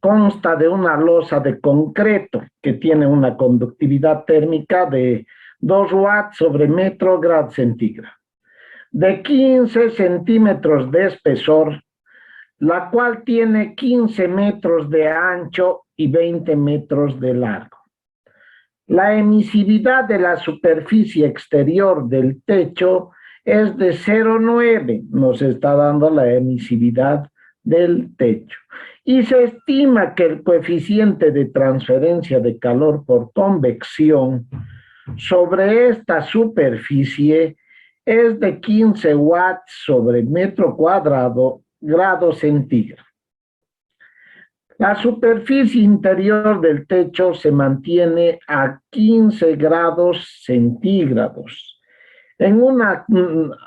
consta de una losa de concreto que tiene una conductividad térmica de 2 watts sobre metro grado centígrado, de 15 centímetros de espesor, la cual tiene 15 metros de ancho y 20 metros de largo. La emisividad de la superficie exterior del techo es de 0,9, nos está dando la emisividad del techo. Y se estima que el coeficiente de transferencia de calor por convección sobre esta superficie es de 15 watts sobre metro cuadrado grado centígrado. La superficie interior del techo se mantiene a 15 grados centígrados.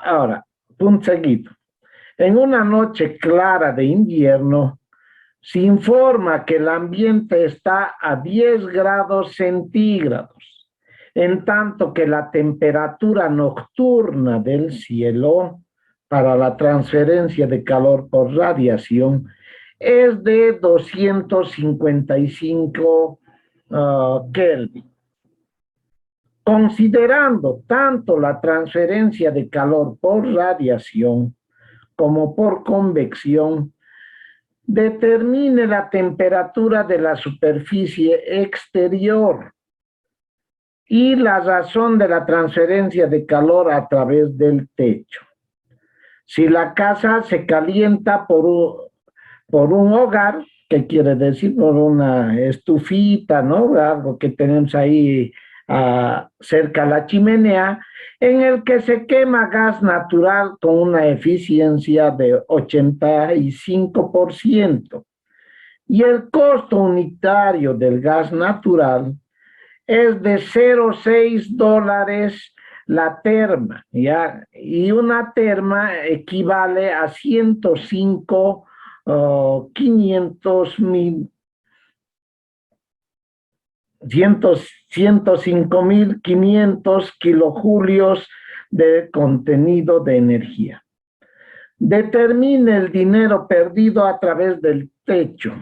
Ahora, punto seguido. En una noche clara de invierno, se informa que el ambiente está a 10 grados centígrados, en tanto que la temperatura nocturna del cielo para la transferencia de calor por radiación es de 255 Kelvin. Considerando tanto la transferencia de calor por radiación como por convección, determine la temperatura de la superficie exterior y la razón de la transferencia de calor a través del techo. Si la casa se calienta por un hogar, que quiere decir por una estufita, ¿no? Algo que tenemos ahí cerca a la chimenea, en el que se quema gas natural con una eficiencia de 85%. Y el costo unitario del gas natural es de 0,6 dólares la terma, ¿ya? Y una terma equivale a 105.500 kilojulios de contenido de energía. Determine el dinero perdido a través del techo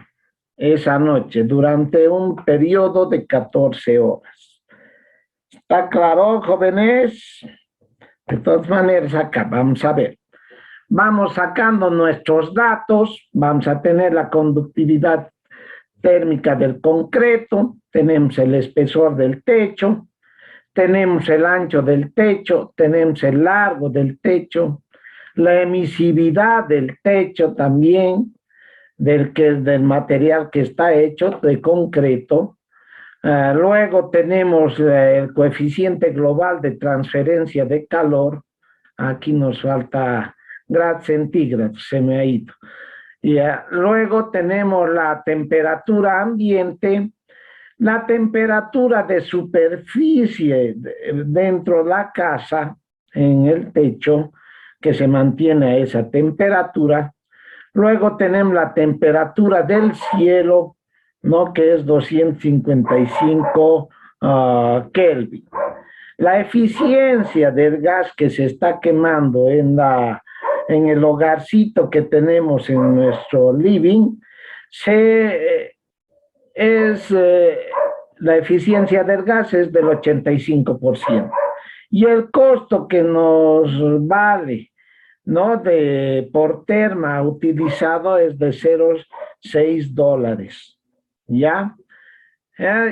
esa noche durante un periodo de 14 horas. ¿Está claro, jóvenes? De todas maneras, acá vamos a ver. Vamos sacando nuestros datos, vamos a tener la conductividad térmica del concreto, tenemos el espesor del techo, tenemos el ancho del techo, tenemos el largo del techo, la emisividad del techo también, del material que está hecho, de concreto. Luego tenemos el coeficiente global de transferencia de calor, aquí nos falta grado centígrado, se me ha ido. Luego tenemos la temperatura ambiente, la temperatura de superficie dentro de la casa, en el techo, que se mantiene a esa temperatura. Luego tenemos la temperatura del cielo, ¿no? Que es 255 Kelvin. La eficiencia del gas que se está quemando en el hogarcito que tenemos en nuestro living, la eficiencia del gas es del 85%. Y el costo que nos vale, ¿no? Por terma utilizado es de 0,6 dólares, ¿ya?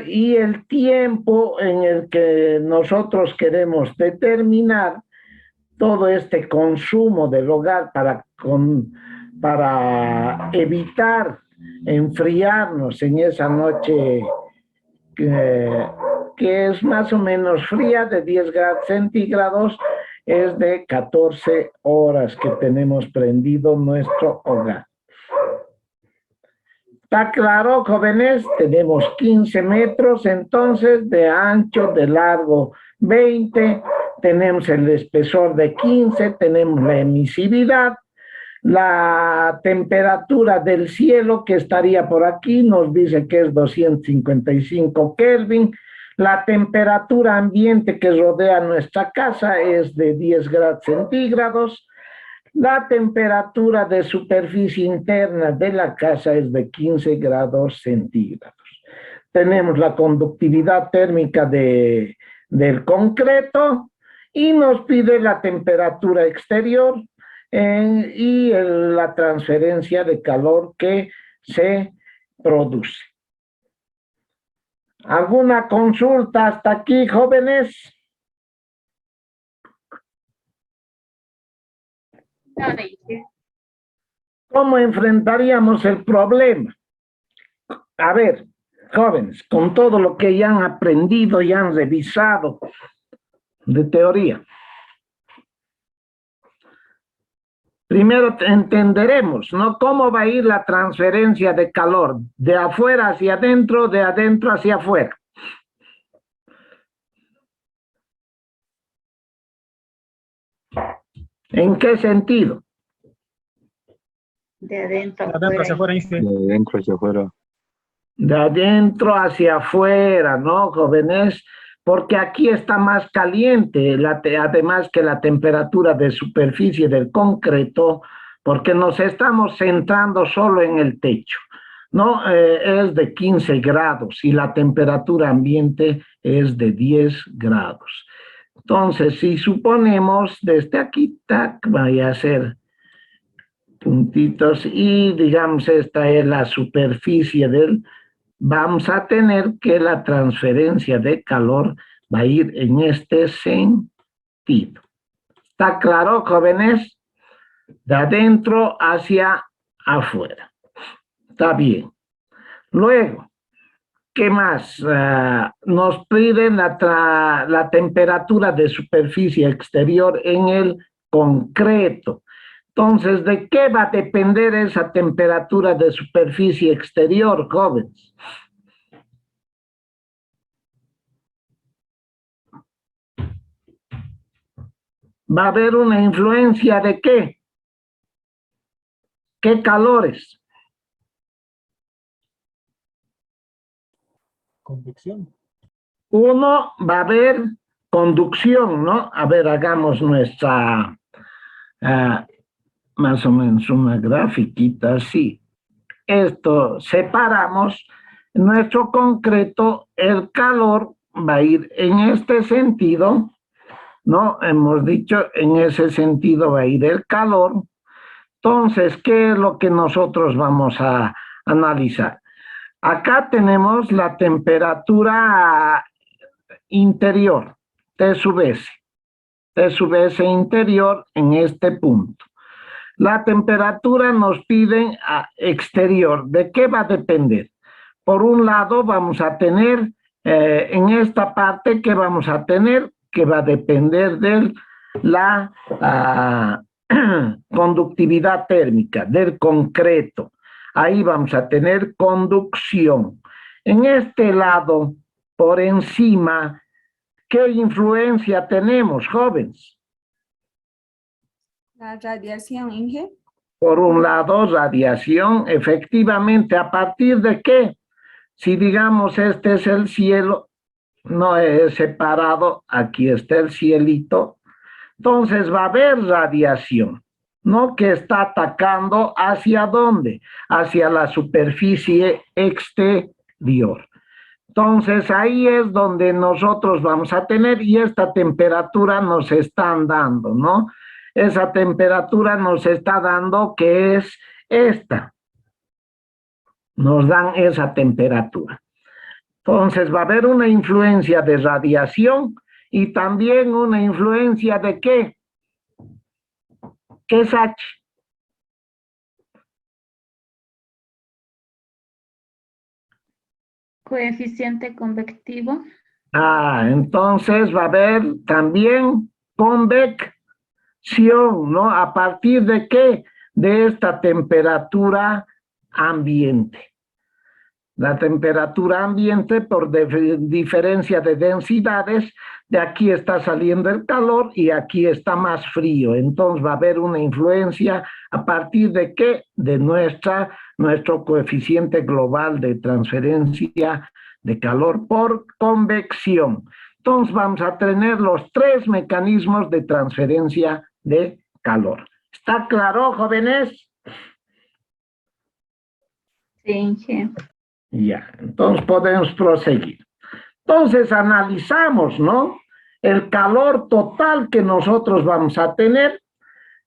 Y el tiempo en el que nosotros queremos determinar todo este consumo del hogar para evitar enfriarnos en esa noche que es más o menos fría, de 10 grados centígrados, es de 14 horas que tenemos prendido nuestro hogar. ¿Está claro, jóvenes? Tenemos 15 metros entonces de ancho, de largo 20, tenemos el espesor de 15, tenemos la emisividad, la temperatura del cielo que estaría por aquí nos dice que es 255 Kelvin, la temperatura ambiente que rodea nuestra casa es de 10 grados centígrados, La temperatura de superficie interna de la casa es de 15 grados centígrados. Tenemos la conductividad térmica del concreto y nos pide la temperatura exterior y la transferencia de calor que se produce. ¿Alguna consulta hasta aquí, jóvenes? ¿Cómo enfrentaríamos el problema? A ver, jóvenes, con todo lo que ya han aprendido y han revisado de teoría. Primero entenderemos, ¿no? ¿Cómo va a ir la transferencia de calor? De afuera hacia adentro, de adentro hacia afuera. ¿En qué sentido? De adentro hacia afuera. De adentro hacia afuera. De adentro hacia afuera, ¿no, jóvenes? Porque aquí está más caliente, además que la temperatura de superficie del concreto, porque nos estamos centrando solo en el techo, ¿no? Es de 15 grados y la temperatura ambiente es de 10 grados. Entonces, si suponemos desde aquí, tac, vaya a ser puntitos y digamos esta es la superficie del, vamos a tener que la transferencia de calor va a ir en este sentido. ¿Está claro, jóvenes? De adentro hacia afuera. Está bien. Luego, ¿qué más? Nos piden la temperatura de superficie exterior en el concreto. Entonces, ¿de qué va a depender esa temperatura de superficie exterior, jóvenes? Va a haber una influencia de ¿qué? ¿Qué calores? Convección. Uno, va a haber conducción, ¿no? A ver, hagamos nuestra, más o menos una grafiquita así. Esto, separamos nuestro concreto, el calor va a ir en este sentido, ¿no? Hemos dicho, en ese sentido va a ir el calor. Entonces, ¿qué es lo que nosotros vamos a analizar? Acá tenemos la temperatura interior, T sub S interior en este punto. La temperatura nos piden exterior. ¿De qué va a depender? Por un lado vamos a tener en esta parte que vamos a tener que va a depender de la conductividad térmica del concreto. Ahí vamos a tener conducción. En este lado, por encima, ¿qué influencia tenemos, jóvenes? La radiación, Inge. Por un lado, radiación, efectivamente, ¿a partir de qué? Si digamos este es el cielo, no es separado, aquí está el cielito, entonces va a haber radiación, ¿no? Que está atacando ¿hacia dónde? Hacia la superficie exterior. Entonces ahí es donde nosotros vamos a tener y esta temperatura nos están dando, ¿no? Esa temperatura nos está dando que es esta. Nos dan esa temperatura. Entonces va a haber una influencia de radiación y también una influencia de ¿qué? ¿Qué es H? Coeficiente convectivo. Entonces va a haber también convección, ¿no? ¿A partir de qué? De esta temperatura ambiente. La temperatura ambiente, por diferencia de densidades, de aquí está saliendo el calor y aquí está más frío. Entonces va a haber una influencia a partir de qué? De nuestro coeficiente global de transferencia de calor por convección. Entonces vamos a tener los tres mecanismos de transferencia de calor. ¿Está claro, jóvenes? Sí, Inge. Ya, entonces podemos proseguir. Entonces analizamos, ¿no? El calor total que nosotros vamos a tener.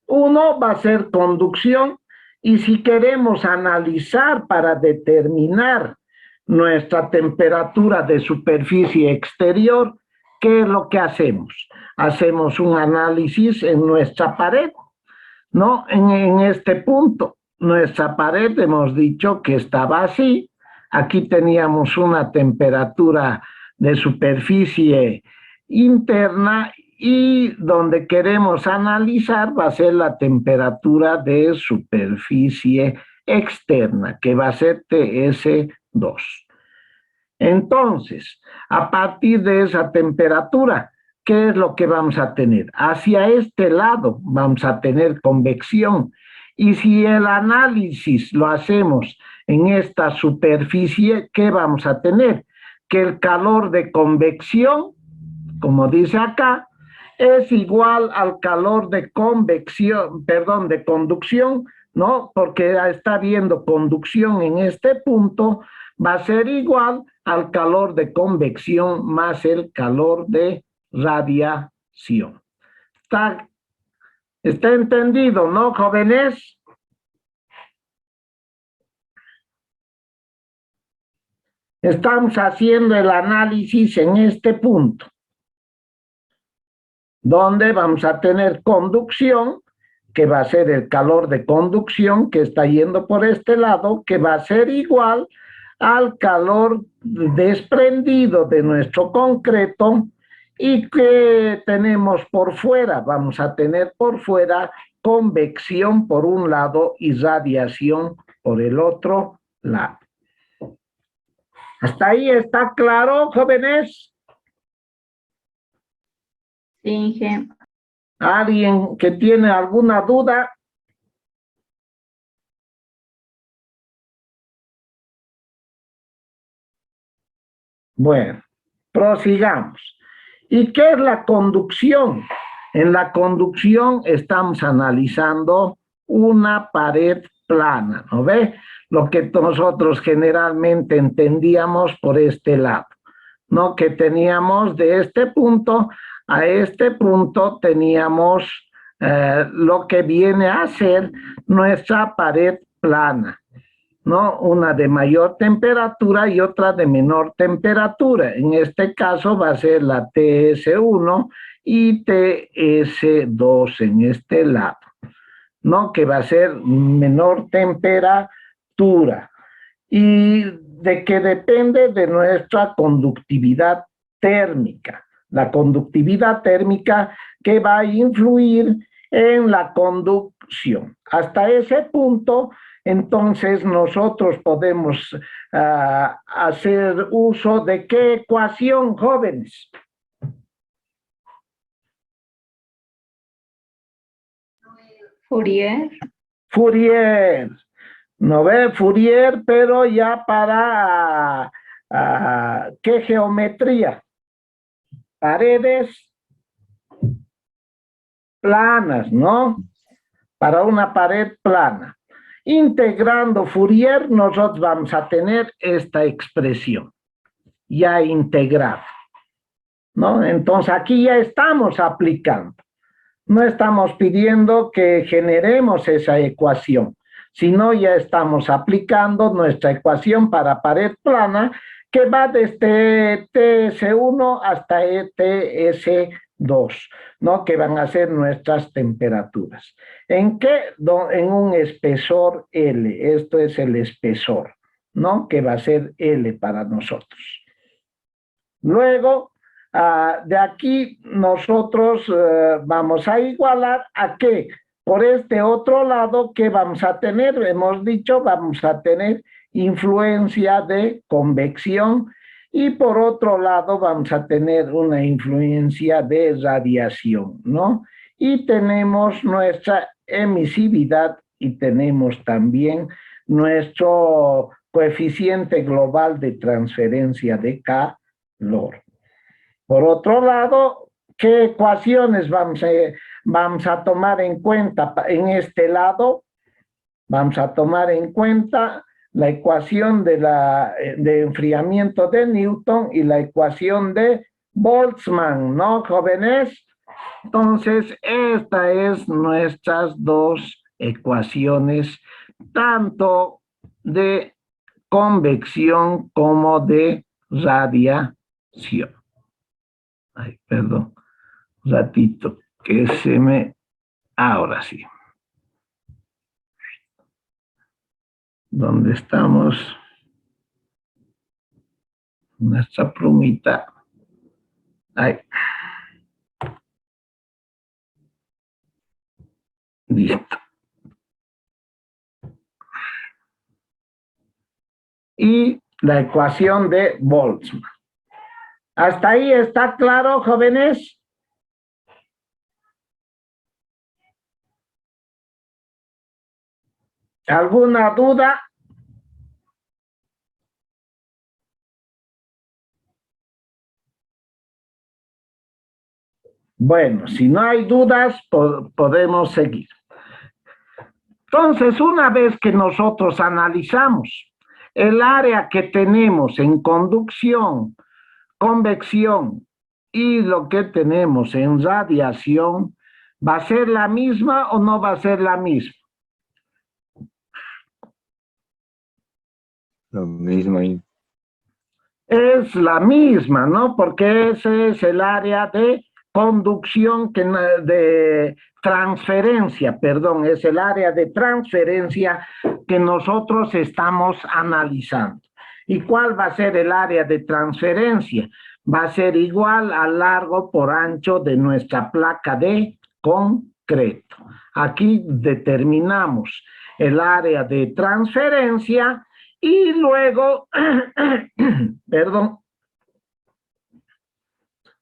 Uno va a ser conducción, y si queremos analizar para determinar nuestra temperatura de superficie exterior, ¿qué es lo que hacemos? Hacemos un análisis en nuestra pared, ¿no? En este punto, nuestra pared hemos dicho que estaba así. Aquí teníamos una temperatura de superficie interna, y donde queremos analizar va a ser la temperatura de superficie externa, que va a ser TS2. Entonces, a partir de esa temperatura, ¿qué es lo que vamos a tener? Hacia este lado vamos a tener convección, y si el análisis lo hacemos en esta superficie, ¿qué vamos a tener? Que el calor de convección, como dice acá, es igual al calor de convección, perdón, de conducción, ¿no? Porque está habiendo conducción en este punto, va a ser igual al calor de convección más el calor de radiación. ¿Está entendido, no, jóvenes? Estamos haciendo el análisis en este punto, donde vamos a tener conducción, que va a ser el calor de conducción que está yendo por este lado, que va a ser igual al calor desprendido de nuestro concreto, y que tenemos por fuera, vamos a tener por fuera convección por un lado y radiación por el otro lado. ¿Hasta ahí está claro, jóvenes? Sí, Inge. ¿Alguien que tiene alguna duda? Bueno, prosigamos. ¿Y qué es la conducción? En la conducción estamos analizando una pared plana, ¿no ve? Lo que nosotros generalmente entendíamos por este lado, ¿no? Que teníamos de este punto a este punto, teníamos lo que viene a ser nuestra pared plana, ¿no? Una de mayor temperatura y otra de menor temperatura. En este caso va a ser la TS1 y TS2 en este lado, ¿no? Que va a ser menor temperatura, y de que depende de nuestra conductividad térmica. La conductividad térmica que va a influir en la conducción. Hasta ese punto, entonces nosotros podemos hacer uso de ¿qué ecuación, jóvenes? Fourier. Fourier. ¿No ve? Fourier, pero ya para ¿qué geometría? Paredes planas, ¿no? Para una pared plana. Integrando Fourier, nosotros vamos a tener esta expresión ya integrada, ¿no? Entonces aquí ya estamos aplicando. No estamos pidiendo que generemos esa ecuación, sino ya estamos aplicando nuestra ecuación para pared plana, que va desde TS1 hasta TS2, ¿no? Que van a ser nuestras temperaturas. ¿En qué? En un espesor L. Esto es el espesor, ¿no? Que va a ser L para nosotros. Luego, de aquí nosotros vamos a igualar a qué. Por este otro lado, ¿qué vamos a tener? Hemos dicho, vamos a tener influencia de convección, y por otro lado vamos a tener una influencia de radiación, ¿no? Y tenemos nuestra emisividad, y tenemos también nuestro coeficiente global de transferencia de calor. Por otro lado, ¿Qué ecuaciones vamos a tomar en cuenta en este lado? Vamos a tomar en cuenta la ecuación de enfriamiento de Newton y la ecuación de Boltzmann, ¿no, jóvenes? Entonces, estas es nuestras dos ecuaciones, tanto de convección como de radiación. Ay, perdón, un ratito, que se me... Ahora sí. ¿Dónde estamos? Nuestra plumita. Ay. Listo. Y la ecuación de Boltzmann. ¿Hasta ahí está claro, jóvenes? ¿Alguna duda? Bueno, si no hay dudas, podemos seguir. Entonces, una vez que nosotros analizamos el área que tenemos en conducción, convección y lo que tenemos en radiación, ¿va a ser la misma o no va a ser la misma? Lo mismo ahí. Es la misma, ¿no? Porque ese es el área de conducción, de transferencia, perdón, es el área de transferencia que nosotros estamos analizando. ¿Y cuál va a ser el área de transferencia? Va a ser igual al largo por ancho de nuestra placa de concreto. Aquí determinamos el área de transferencia y luego, perdón,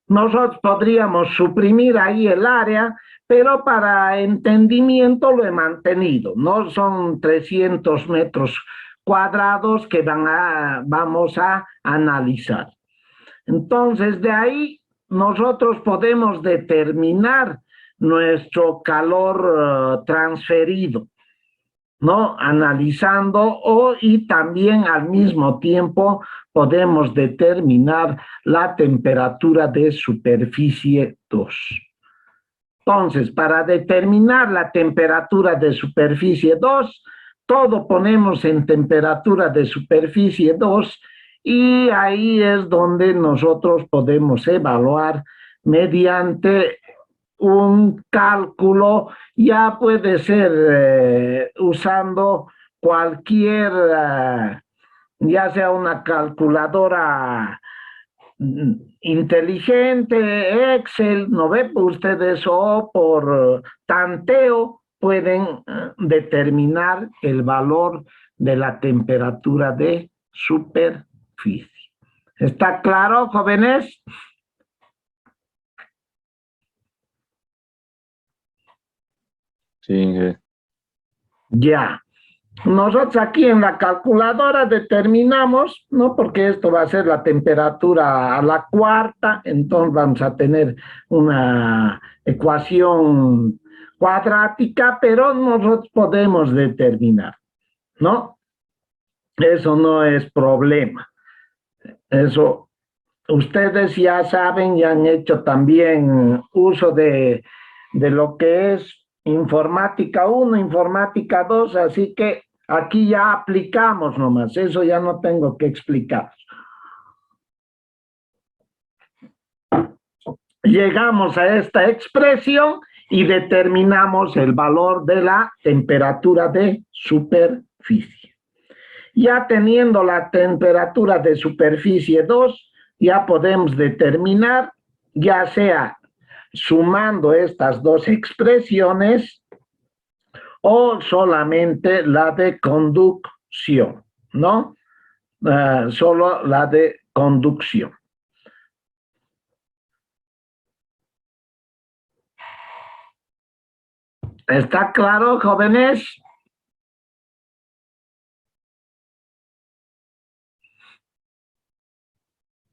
nosotros podríamos suprimir ahí el área, pero para entendimiento lo he mantenido. No son 300 metros cuadrados que vamos a analizar. Entonces, de ahí nosotros podemos determinar nuestro calor transferido, ¿no? Analizando y también al mismo tiempo podemos determinar la temperatura de superficie 2. Entonces, para determinar la temperatura de superficie 2, todo ponemos en temperatura de superficie 2 y ahí es donde nosotros podemos evaluar mediante un cálculo, ya puede ser usando cualquier, ya sea una calculadora inteligente, Excel, ¿no ve? Ustedes o por tanteo pueden determinar el valor de la temperatura de superficie. ¿Está claro, jóvenes? Sí, Ya. Nosotros aquí en la calculadora determinamos, ¿no? Porque esto va a ser la temperatura a la cuarta, entonces vamos a tener una ecuación cuadrática, pero nosotros podemos determinar, ¿no? Eso no es problema. Eso ustedes ya saben y han hecho también uso de lo que es informática 1, informática 2, así que aquí ya aplicamos nomás, eso ya no tengo que explicar. Llegamos a esta expresión y determinamos el valor de la temperatura de superficie. Ya teniendo la temperatura de superficie 2, ya podemos determinar, ya sea sumando estas dos expresiones o solamente la de conducción, ¿no? Solo la de conducción. ¿Está claro, jóvenes?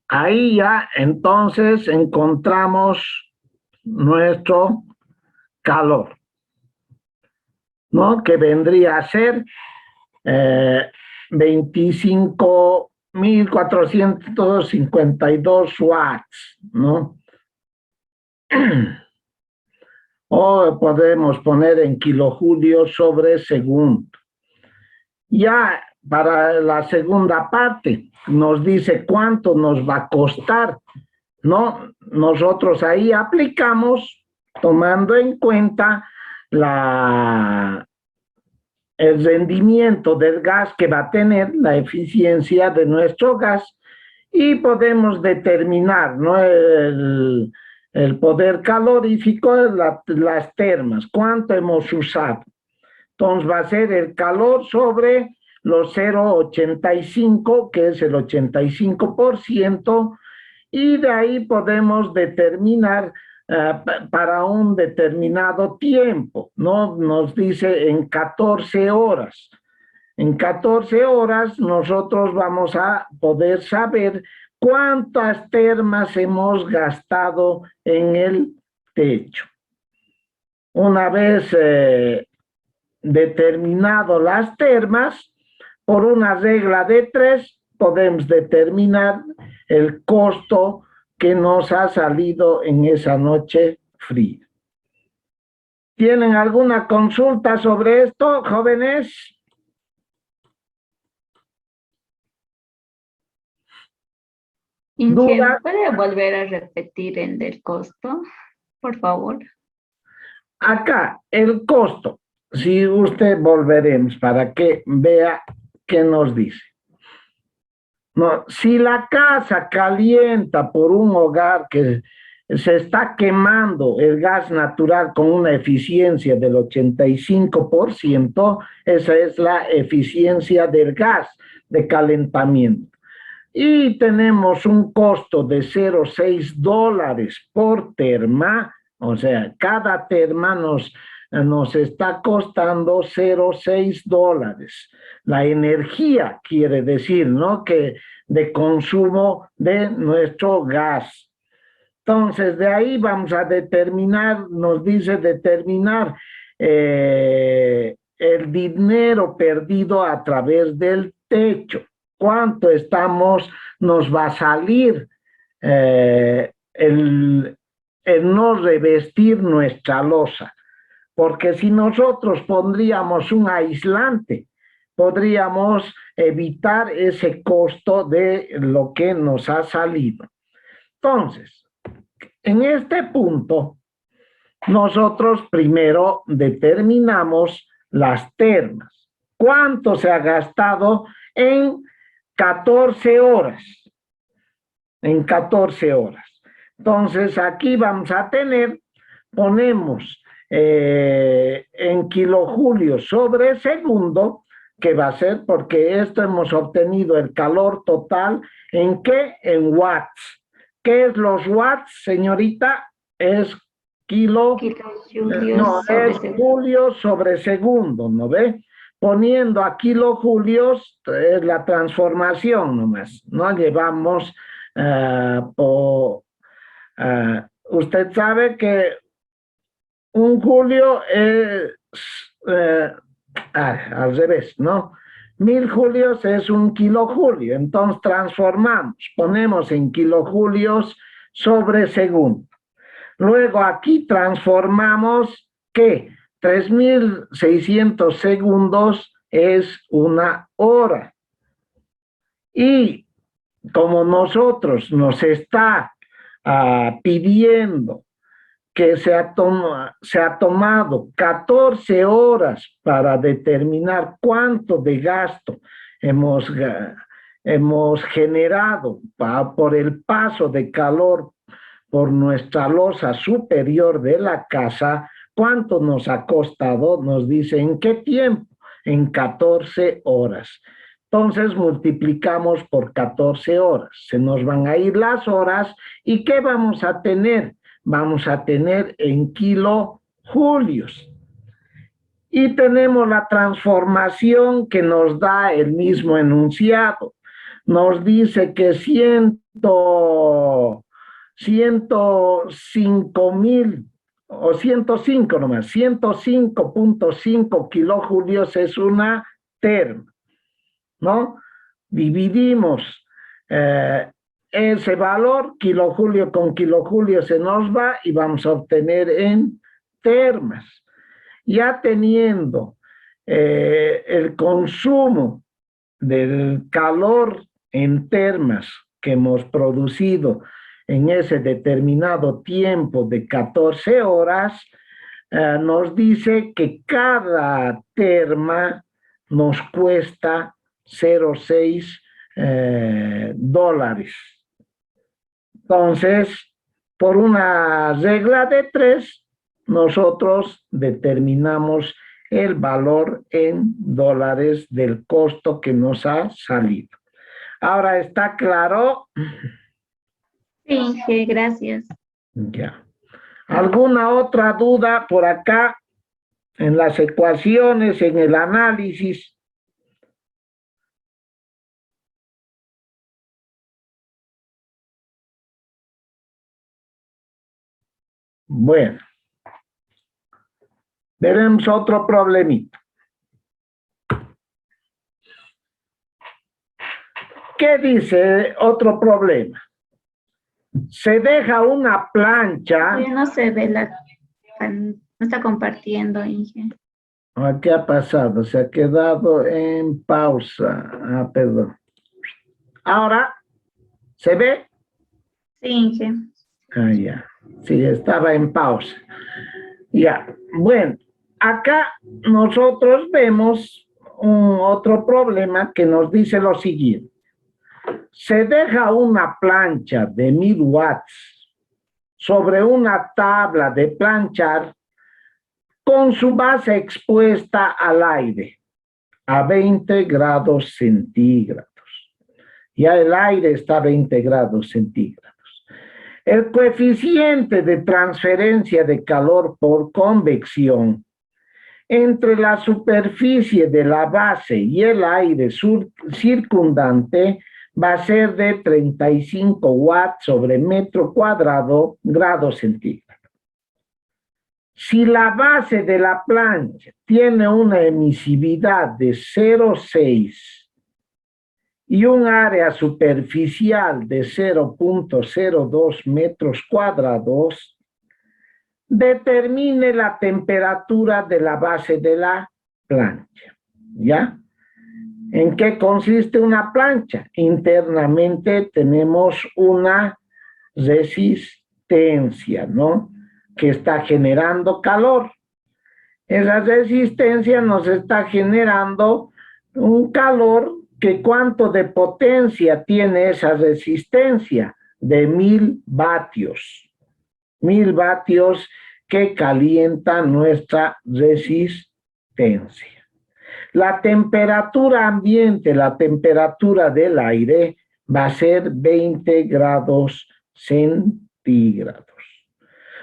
Ahí ya entonces encontramos nuestro calor, ¿no? Que vendría a ser 25.452 watts, ¿no? O podemos poner en kilojulios sobre segundo. Ya para la segunda parte nos dice cuánto nos va a costar, ¿no? Nosotros ahí aplicamos tomando en cuenta el rendimiento del gas que va a tener, la eficiencia de nuestro gas, y podemos determinar, ¿no? El poder calorífico de las termas, cuánto hemos usado. Entonces va a ser el calor sobre los 0,85, que es el 85%, y de ahí podemos determinar para un determinado tiempo, ¿no? Nos dice en 14 horas. En 14 horas nosotros vamos a poder saber cuántas termas hemos gastado en el techo. Una vez determinado las termas, por una regla de 3 podemos determinar el costo que nos ha salido en esa noche fría. ¿Tienen alguna consulta sobre esto, jóvenes? Inge, ¿Dudas? ¿puede volver a repetir el del costo, por favor? Acá, el costo, si usted volveremos para que vea qué nos dice. No, si la casa calienta por un hogar que se está quemando el gas natural con una eficiencia del 85%, esa es la eficiencia del gas de calentamiento. Y tenemos un costo de $0,6 por terma, o sea, cada terma nos está costando $0,6. La energía quiere decir, ¿no? Que de consumo de nuestro gas. Entonces, de ahí vamos a determinar, nos dice determinar el dinero perdido a través del techo. ¿Cuánto nos va a salir el no revestir nuestra losa? Porque si nosotros pondríamos un aislante, podríamos evitar ese costo de lo que nos ha salido. Entonces, en este punto, nosotros primero determinamos las termas. ¿Cuánto se ha gastado en 14 horas? En 14 horas. Entonces, aquí vamos a tener, ponemos en kilojulios sobre segundo, que va a ser porque esto hemos obtenido el calor total, ¿en qué? En watts. ¿Qué es los watts, señorita? Es Kilojulios sobre es segundo. julio sobre segundo, ¿no ve? Poniendo a kilojulios es la transformación nomás, ¿no? Llevamos usted sabe que un julio es al revés, ¿no? 1000 julios es un kilojulio, entonces transformamos, ponemos en kilojulios sobre segundo. Luego aquí transformamos que 3600 segundos es una hora. Y como nosotros nos está pidiendo que se ha tomado 14 horas para determinar cuánto de gasto hemos generado por el paso de calor por nuestra losa superior de la casa, cuánto nos ha costado, nos dice en qué tiempo, en 14 horas. Entonces multiplicamos por 14 horas, se nos van a ir las horas y ¿qué vamos a tener? Vamos a tener en kilojulios. Y tenemos la transformación que nos da el mismo enunciado. Nos dice que 105.000 o 105 nomás, 105.5 kilojulios es una terma, ¿no? Dividimos ese valor, kilojulio con kilojulio se nos va y vamos a obtener en termas. Ya teniendo el consumo del calor en termas que hemos producido en ese determinado tiempo de 14 horas, nos dice que cada terma nos cuesta 0,6 dólares. Entonces, por una regla de 3, nosotros determinamos el valor en dólares del costo que nos ha salido. Ahora, ¿está claro? Sí, Inge, gracias. Ya. ¿Alguna otra duda por acá en las ecuaciones, en el análisis? Bueno, veremos otro problemita. ¿Qué dice otro problema? Se deja una plancha. Ya no se ve no está compartiendo, Inge. ¿Qué ha pasado? Se ha quedado en pausa. Perdón. Ahora, ¿se ve? Sí, Inge. Ya. Sí, estaba en pausa. Ya. Bueno, acá nosotros vemos otro problema que nos dice lo siguiente. Se deja una plancha de 1000 watts sobre una tabla de planchar con su base expuesta al aire a 20 grados centígrados. Ya el aire está a 20 grados centígrados. El coeficiente de transferencia de calor por convección entre la superficie de la base y el aire circundante va a ser de 35 watts sobre metro cuadrado, grados centígrados. Si la base de la plancha tiene una emisividad de 0,6 y un área superficial de 0,02 metros cuadrados, determine la temperatura de la base de la plancha. ¿Ya? ¿En qué consiste una plancha? Internamente tenemos una resistencia, ¿no? Que está generando calor. Esa resistencia nos está generando un calor que ¿cuánto de potencia tiene esa resistencia? De 1000 vatios. 1000 vatios que calienta nuestra resistencia. La temperatura ambiente, la temperatura del aire va a ser 20 grados centígrados.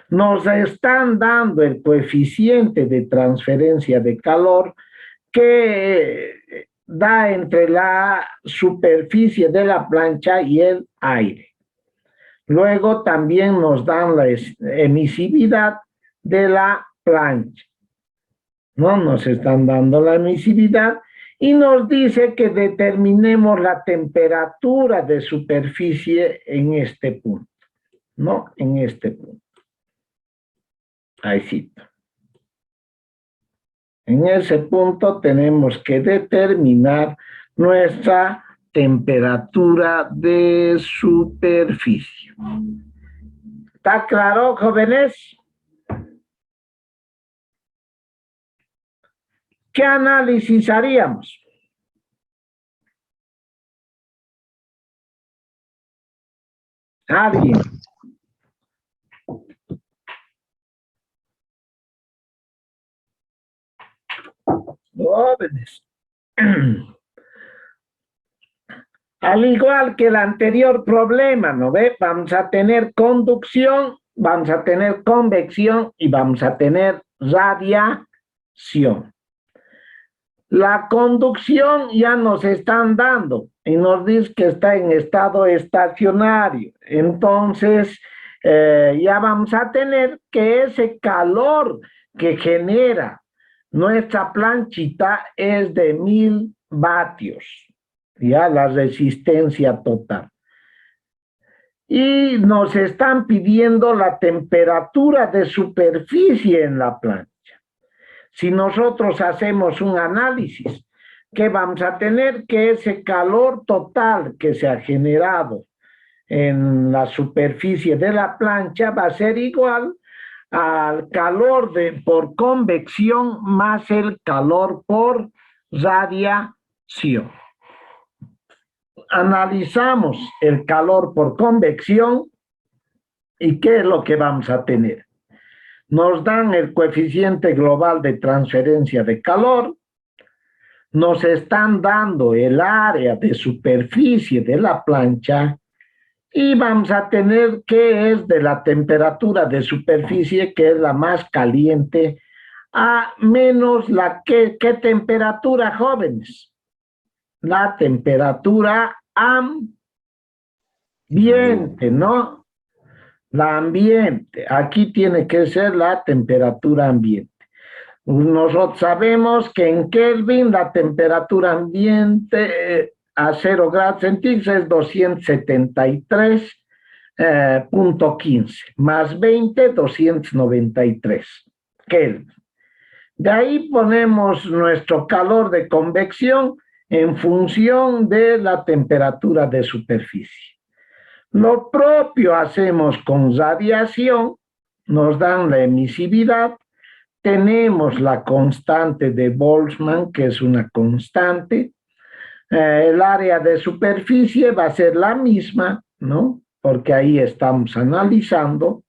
Nos están dando el coeficiente de transferencia de calor que da entre la superficie de la plancha y el aire. Luego también nos dan la emisividad de la plancha. ¿No? Nos están dando la emisividad y nos dice que determinemos la temperatura de superficie en este punto, ¿no? En este punto. Ahí sí. En ese punto tenemos que determinar nuestra temperatura de superficie. ¿Está claro, jóvenes? ¿Qué análisis haríamos? ¿Alguien? Jóvenes. Al igual que el anterior problema, ¿no ve? Vamos a tener conducción, vamos a tener convección y vamos a tener radiación. La conducción ya nos están dando y nos dice que está en estado estacionario. Entonces, ya vamos a tener que ese calor que genera nuestra planchita es de 1000 vatios, ya la resistencia total. Y nos están pidiendo la temperatura de superficie en la plancha. Si nosotros hacemos un análisis, ¿qué vamos a tener? Que ese calor total que se ha generado en la superficie de la plancha va a ser igual al calor por convección más el calor por radiación. Analizamos el calor por convección y ¿qué es lo que vamos a tener? Nos dan el coeficiente global de transferencia de calor, nos están dando el área de superficie de la plancha y vamos a tener qué es de la temperatura de superficie, que es la más caliente, a menos la ¿qué temperatura, jóvenes? La temperatura ambiente, ¿no? La ambiente, aquí tiene que ser la temperatura ambiente. Nosotros sabemos que en Kelvin la temperatura ambiente a 0 grados centígrados es 273.15, más 20, 293 Kelvin. De ahí ponemos nuestro calor de convección en función de la temperatura de superficie. Lo propio hacemos con radiación, nos dan la emisividad, tenemos la constante de Boltzmann, que es una constante, el área de superficie va a ser la misma, ¿no? Porque ahí estamos analizando,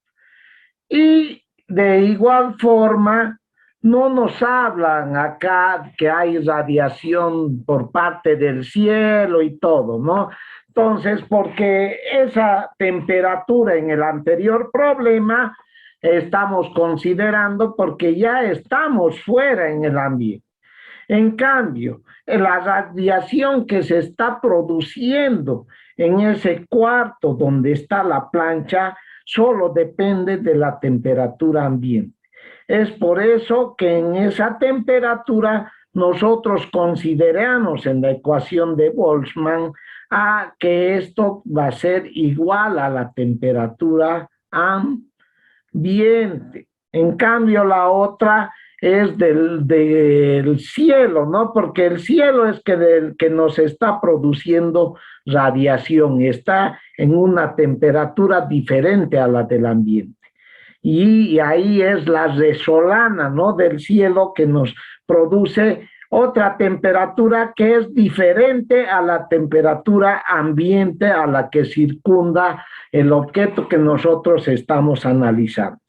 y de igual forma, no nos hablan acá que hay radiación por parte del cielo y todo, ¿no? Entonces, porque esa temperatura en el anterior problema estamos considerando porque ya estamos fuera en el ambiente. En cambio, la radiación que se está produciendo en ese cuarto donde está la plancha solo depende de la temperatura ambiente. Es por eso que en esa temperatura nosotros consideramos en la ecuación de Boltzmann que esto va a ser igual a la temperatura ambiente. En cambio, la otra es del cielo, ¿no? Porque el cielo es que nos está produciendo radiación, está en una temperatura diferente a la del ambiente. Y ahí es la resolana, ¿no? Del cielo que nos produce otra temperatura que es diferente a la temperatura ambiente a la que circunda el objeto que nosotros estamos analizando.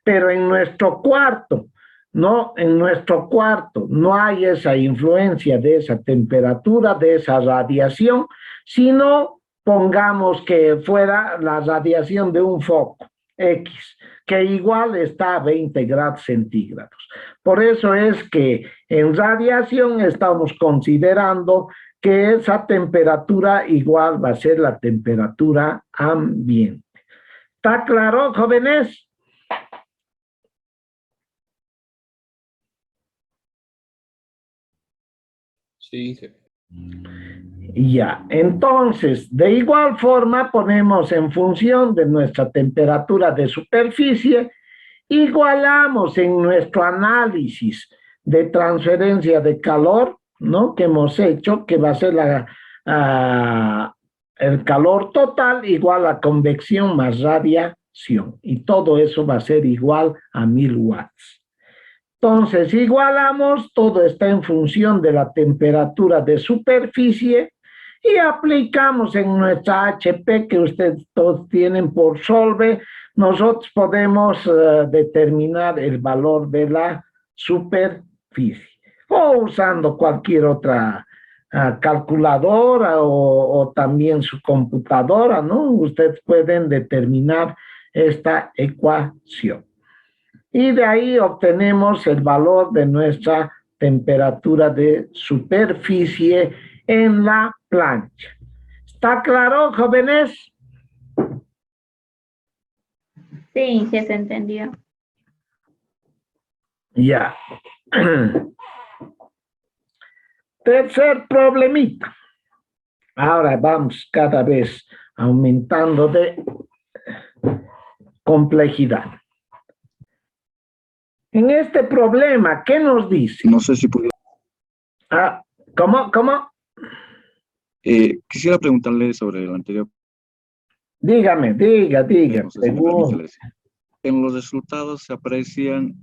Pero en nuestro cuarto, ¿no? En nuestro cuarto no hay esa influencia de esa temperatura, de esa radiación, sino pongamos que fuera la radiación de un foco X, que igual está a 20 grados centígrados. Por eso es que en radiación estamos considerando que esa temperatura igual va a ser la temperatura ambiente. ¿Está claro, jóvenes? Sí. Ya, entonces, de igual forma ponemos en función de nuestra temperatura de superficie, igualamos en nuestro análisis de transferencia de calor, ¿no? Que hemos hecho, que va a ser el calor total igual a convección más radiación. Y todo eso va a ser igual a 1000 watts. Entonces, igualamos, todo está en función de la temperatura de superficie y aplicamos en nuestra HP que ustedes todos tienen por Solve, nosotros podemos determinar el valor de la superficie o usando cualquier otra calculadora o también su computadora, ¿no? Ustedes pueden determinar esta ecuación. Y de ahí obtenemos el valor de nuestra temperatura de superficie en la plancha. ¿Está claro, jóvenes? Sí, sí se entendió. Ya. Tercer problemita. Ahora vamos cada vez aumentando de complejidad. En este problema, ¿qué nos dice? No sé si pudiera. Ah, ¿cómo? Quisiera preguntarle sobre el anterior. Dígame, diga, No sé si me permite según. decir. En los resultados se aprecian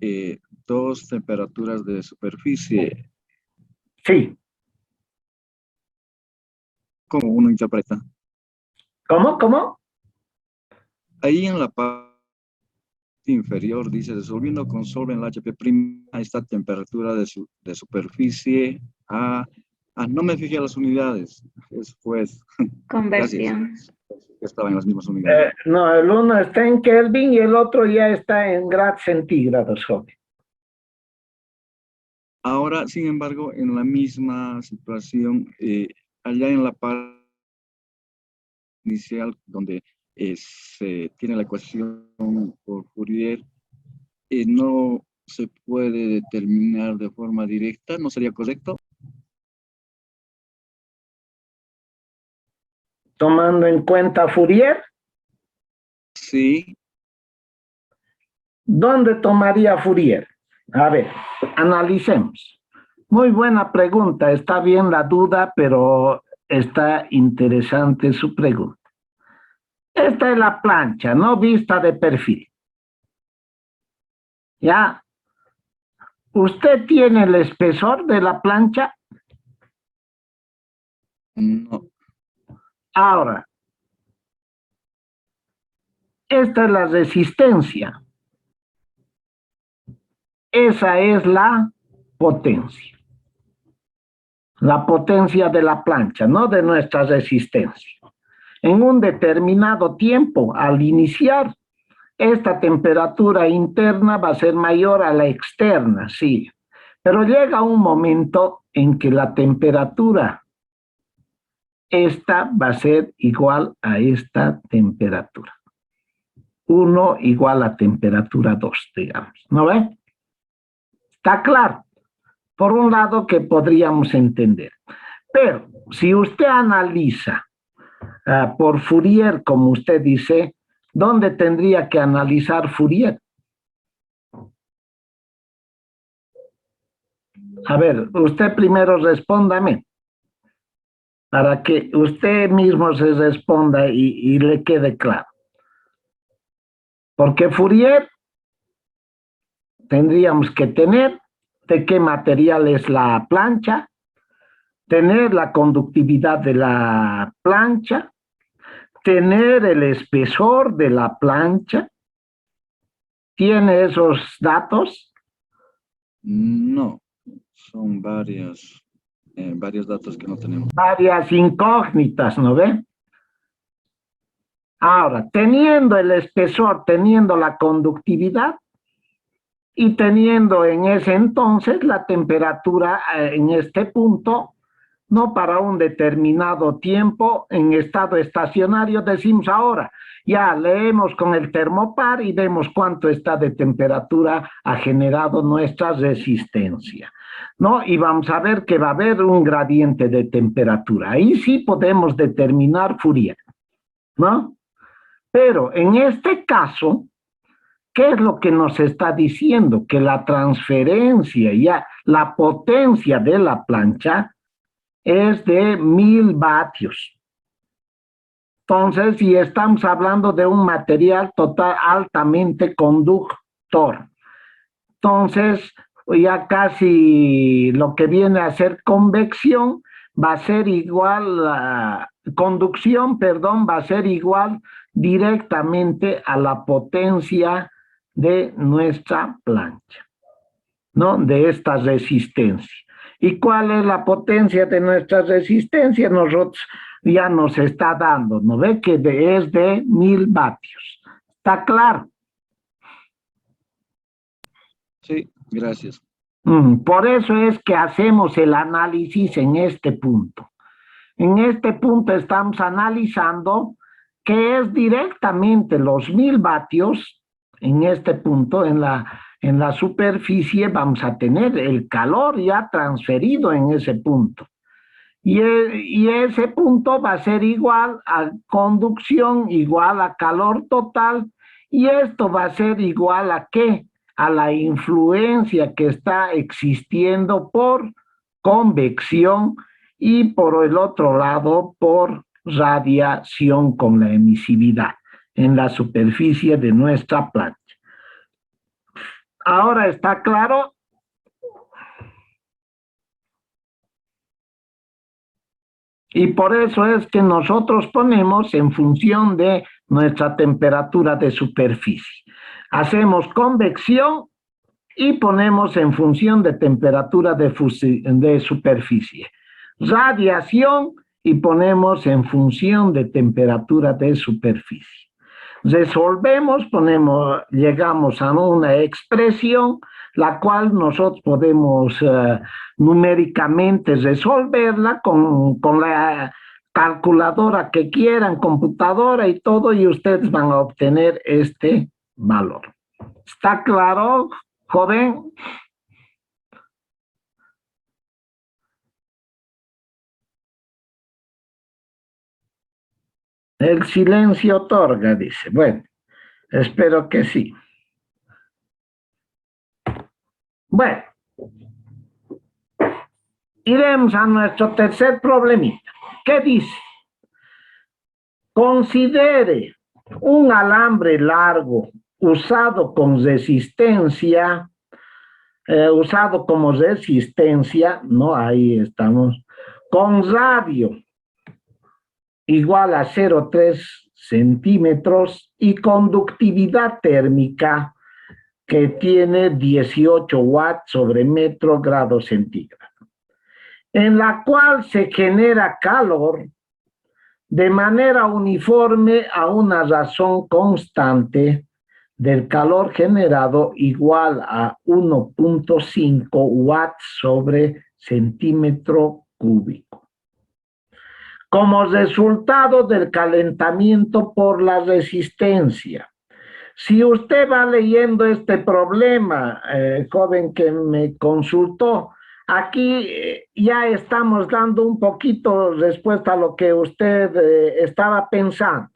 dos temperaturas de superficie. Sí. ¿Cómo uno interpreta? ¿Cómo? Ahí en la parte inferior dice, disolviendo con solvent HP' a esta temperatura de superficie no me fijé a las unidades. Pues, gracias. Conversión. Estaba en las mismas unidades. No, el uno está en Kelvin y el otro ya está en grado centígrados, joven. Ahora, sin embargo, en la misma situación, allá en la parte inicial, donde se tiene la ecuación por Fourier, no se puede determinar de forma directa, ¿no sería correcto? Tomando en cuenta Fourier, Sí, ¿dónde tomaría Fourier? A ver, analicemos. Muy buena pregunta, está bien la duda, pero está interesante su pregunta. Esta es la plancha, no vista de perfil. ¿Ya? ¿Usted tiene el espesor de la plancha? no, Ahora, esta es la resistencia. Esa es la potencia. La potencia de la plancha, no de nuestra resistencia. En un determinado tiempo, al iniciar, esta temperatura interna va a ser mayor a la externa, sí. Pero llega un momento en que la temperatura esta va a ser igual a esta temperatura. 1 igual a temperatura 2, digamos. ¿No ve? Está claro. Por un lado que podríamos entender. Pero si usted analiza por Fourier, como usted dice, ¿dónde tendría que analizar Fourier? A ver, usted primero respóndame, para que usted mismo se responda y le quede claro. Porque Fourier tendríamos que tener de qué material es la plancha, tener la conductividad de la plancha, tener el espesor de la plancha. ¿Tiene esos datos? no, son varios datos que no tenemos. Varias incógnitas, ¿no ve? Ahora, teniendo el espesor, teniendo la conductividad y teniendo en ese entonces la temperatura en este punto, no para un determinado tiempo en estado estacionario, decimos ahora, ya leemos con el termopar y vemos cuánto está de temperatura ha generado nuestra resistencia, ¿no? Y vamos a ver que va a haber un gradiente de temperatura. Ahí sí podemos determinar Fourier, ¿no? Pero en este caso, ¿qué es lo que nos está diciendo? Que la transferencia, ya la potencia de la plancha es de 1000 vatios. Entonces, si estamos hablando de un material total altamente conductor, entonces ya casi lo que viene a ser convección va a ser igual, conducción, perdón, va a ser igual directamente a la potencia de nuestra plancha, ¿no? De esta resistencia. ¿Y cuál es la potencia de nuestra resistencia? Nosotros ya nos está dando, ¿no ve? Que es de 1000 vatios. ¿Está claro? Sí, gracias. Por eso es que hacemos el análisis en este punto. En este punto estamos analizando que es directamente los 1000 vatios En este punto, en la superficie, vamos a tener el calor ya transferido en ese punto. Y ese punto va a ser igual a conducción, igual a calor total, y esto va a ser igual a ¿qué? A la influencia que está existiendo por convección y por el otro lado por radiación con la emisividad en la superficie de nuestra plancha. Ahora está claro. Y por eso es que nosotros ponemos en función de nuestra temperatura de superficie. Hacemos convección y ponemos en función de temperatura de superficie. Radiación y ponemos en función de temperatura de superficie. Resolvemos, llegamos a una expresión la cual nosotros podemos numéricamente resolverla con la calculadora que quieran, computadora y todo, y ustedes van a obtener este valor. ¿Está claro, joven? El silencio otorga, dice. Bueno, espero que sí. Bueno, iremos a nuestro tercer problemita. ¿Qué dice? Considere un alambre largo usado con resistencia, usado como resistencia, ¿no? Ahí estamos, con radio igual a 0,3 centímetros y conductividad térmica que tiene 18 watts sobre metro grado centígrado, en la cual se genera calor de manera uniforme a una razón constante del calor generado igual a 1,5 watts sobre centímetro cúbico. Como resultado del calentamiento por la resistencia. Si usted va leyendo este problema, joven que me consultó, aquí ya estamos dando un poquito respuesta a lo que usted estaba pensando.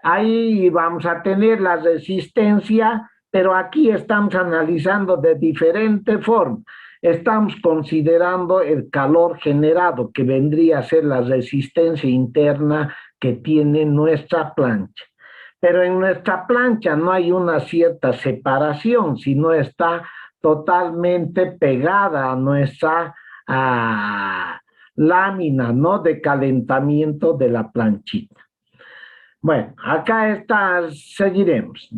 Ahí vamos a tener la resistencia, pero aquí estamos analizando de diferente forma. Estamos considerando el calor generado, que vendría a ser la resistencia interna que tiene nuestra plancha. Pero en nuestra plancha no hay una cierta separación, sino está totalmente pegada a nuestra lámina, ¿no? De calentamiento de la planchita. Bueno, acá está, seguiremos.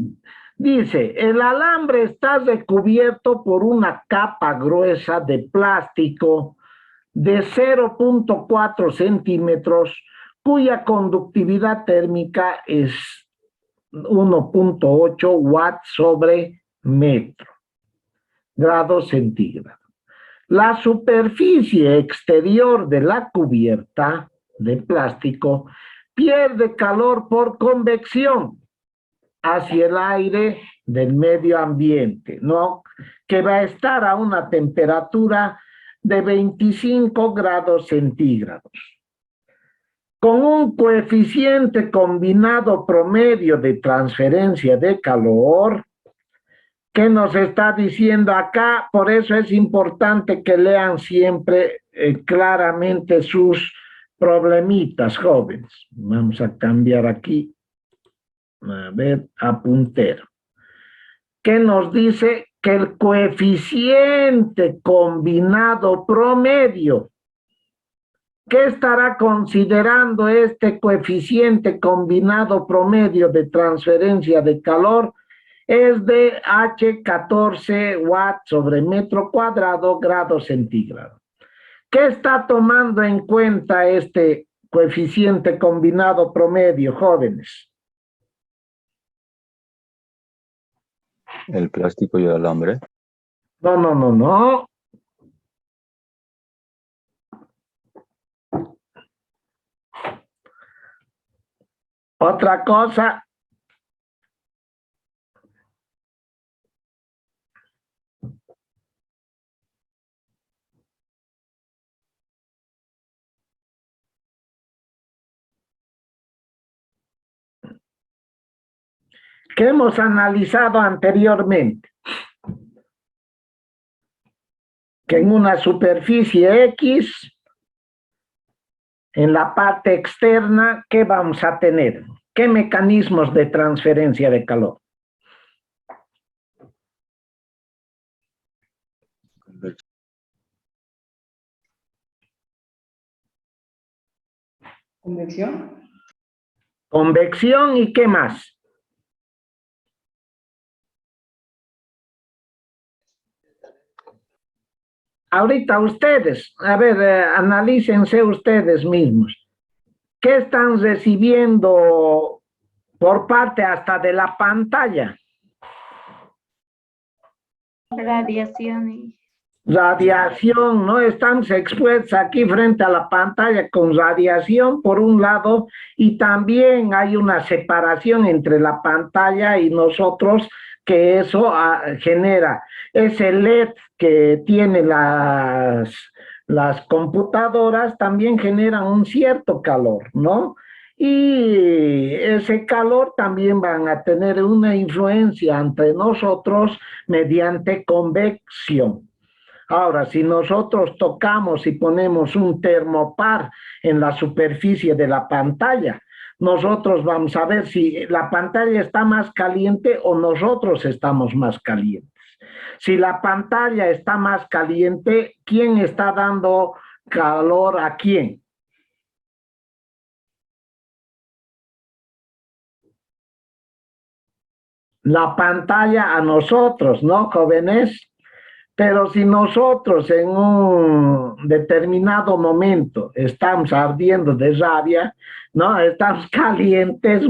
Dice, el alambre está recubierto por una capa gruesa de plástico de 0,4 centímetros, cuya conductividad térmica es 1,8 watts sobre metro, grados centígrados. La superficie exterior de la cubierta de plástico pierde calor por convección hacia el aire del medio ambiente, ¿no? Que va a estar a una temperatura de 25 grados centígrados. Con un coeficiente combinado promedio de transferencia de calor, ¿qué nos está diciendo acá? Por eso es importante que lean siempre claramente sus problemitas, jóvenes. Vamos a cambiar aquí, a ver, a puntero. ¿Qué nos dice? Que el coeficiente combinado promedio, ¿qué estará considerando este coeficiente combinado promedio de transferencia de calor? Es de H14 watts sobre metro cuadrado, grado centígrado. ¿Qué está tomando en cuenta este coeficiente combinado promedio, jóvenes? El plástico y el alambre. No. Otra cosa, que hemos analizado anteriormente. Que en una superficie X, en la parte externa, ¿qué vamos a tener? ¿Qué mecanismos de transferencia de calor? Convección. Convección y ¿qué más? Ahorita ustedes, a ver, analícense ustedes mismos. ¿Qué están recibiendo por parte hasta de la pantalla? Radiación y Radiación, ¿no? Estamos expuestos aquí frente a la pantalla con radiación por un lado y también hay una separación entre la pantalla y nosotros que eso genera. Ese LED que tiene las computadoras también generan un cierto calor, ¿no? Y ese calor también van a tener una influencia entre nosotros mediante convección. Ahora, si nosotros tocamos y ponemos un termopar en la superficie de la pantalla, nosotros vamos a ver si la pantalla está más caliente o nosotros estamos más calientes. Si la pantalla está más caliente, ¿quién está dando calor a quién? La pantalla a nosotros, ¿no, jóvenes? Pero si nosotros en un determinado momento estamos ardiendo de rabia, ¿no? Estamos calientes,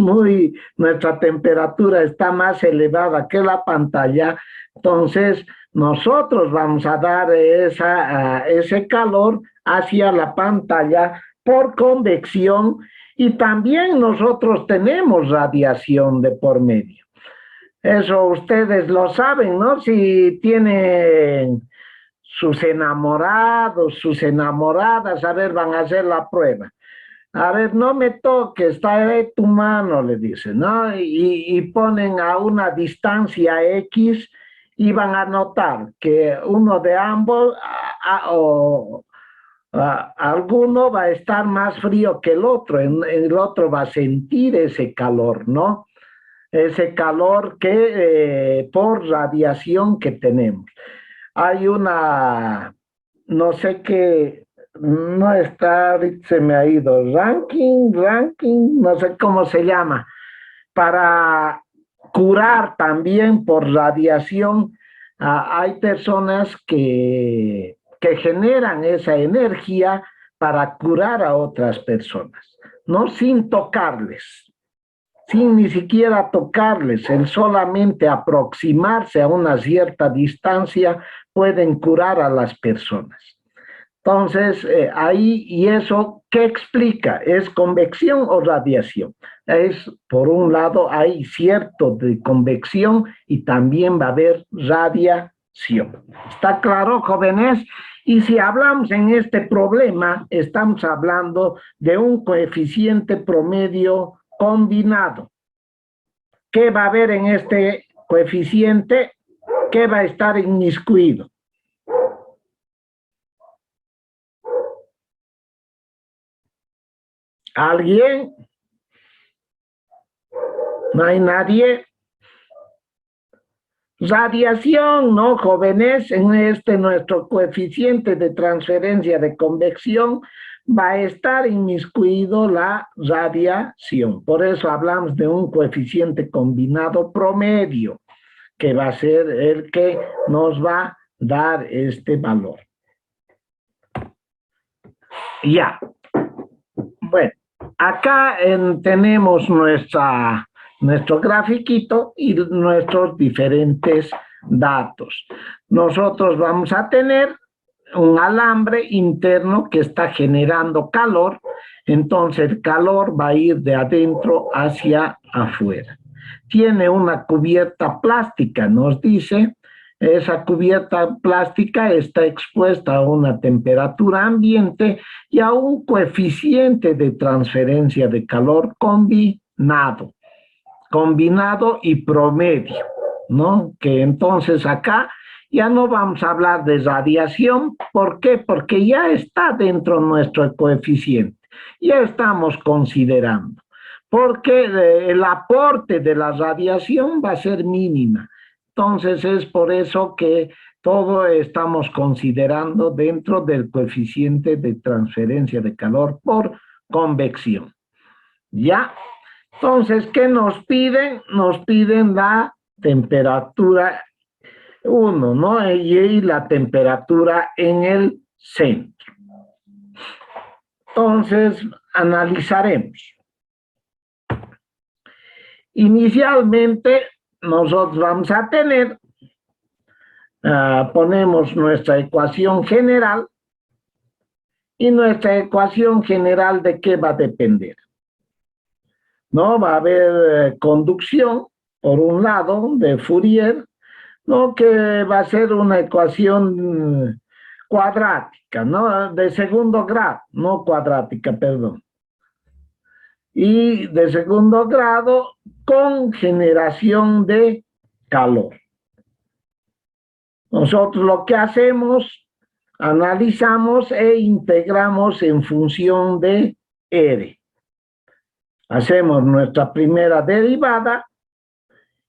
nuestra temperatura está más elevada que la pantalla, entonces nosotros vamos a dar ese calor hacia la pantalla por convección y también nosotros tenemos radiación de por medio. Eso ustedes lo saben, ¿no? Si tienen sus enamorados, sus enamoradas, a ver, van a hacer la prueba. A ver, no me toques, trae tu mano, le dicen, ¿no? Y ponen a una distancia X y van a notar que uno de ambos alguno va a estar más frío que el otro otro va a sentir ese calor, ¿no? Ese calor que por radiación que tenemos. Hay no sé qué, no está, se me ha ido, ranking, no sé cómo se llama, para curar también por radiación. Hay personas que generan esa energía para curar a otras personas, no sin tocarles. Sin ni siquiera tocarles, el solamente aproximarse a una cierta distancia pueden curar a las personas. Entonces, ahí, ¿y eso qué explica? ¿Es convección o radiación? Por un lado, hay cierto de convección y también va a haber radiación. ¿Está claro, jóvenes? Y si hablamos en este problema, estamos hablando de un coeficiente promedio combinado. ¿Qué va a haber en este coeficiente? ¿Qué va a estar inmiscuido? ¿Alguien? ¿No hay nadie? Radiación, ¿no, jóvenes? En nuestro coeficiente de transferencia de convección va a estar inmiscuido la radiación. Por eso hablamos de un coeficiente combinado promedio, que va a ser el que nos va a dar este valor. Ya. Bueno, acá tenemos nuestro grafiquito y nuestros diferentes datos. Nosotros vamos a tener un alambre interno que está generando calor, entonces el calor va a ir de adentro hacia afuera. Tiene una cubierta plástica, nos dice, esa cubierta plástica está expuesta a una temperatura ambiente y a un coeficiente de transferencia de calor combinado. combinado y promedio, ¿no? Que entonces acá ya no vamos a hablar de radiación. ¿Por qué? Porque ya está dentro nuestro coeficiente. Ya estamos considerando. Porque el aporte de la radiación va a ser mínima. Entonces es por eso que todo estamos considerando dentro del coeficiente de transferencia de calor por convección. ¿Ya? Entonces, ¿qué nos piden? Nos piden la temperatura 1, ¿no? Y la temperatura en el centro. Entonces, analizaremos. Inicialmente, nosotros vamos a tener, ponemos nuestra ecuación general, y nuestra ecuación general, ¿de qué va a depender? ¿No? Va a haber conducción, por un lado, de Fourier, ¿no? Que va a ser una ecuación cuadrática, ¿no? De segundo grado, no cuadrática, perdón. Y de segundo grado con generación de calor. Nosotros lo que hacemos, analizamos e integramos en función de R. Hacemos nuestra primera derivada,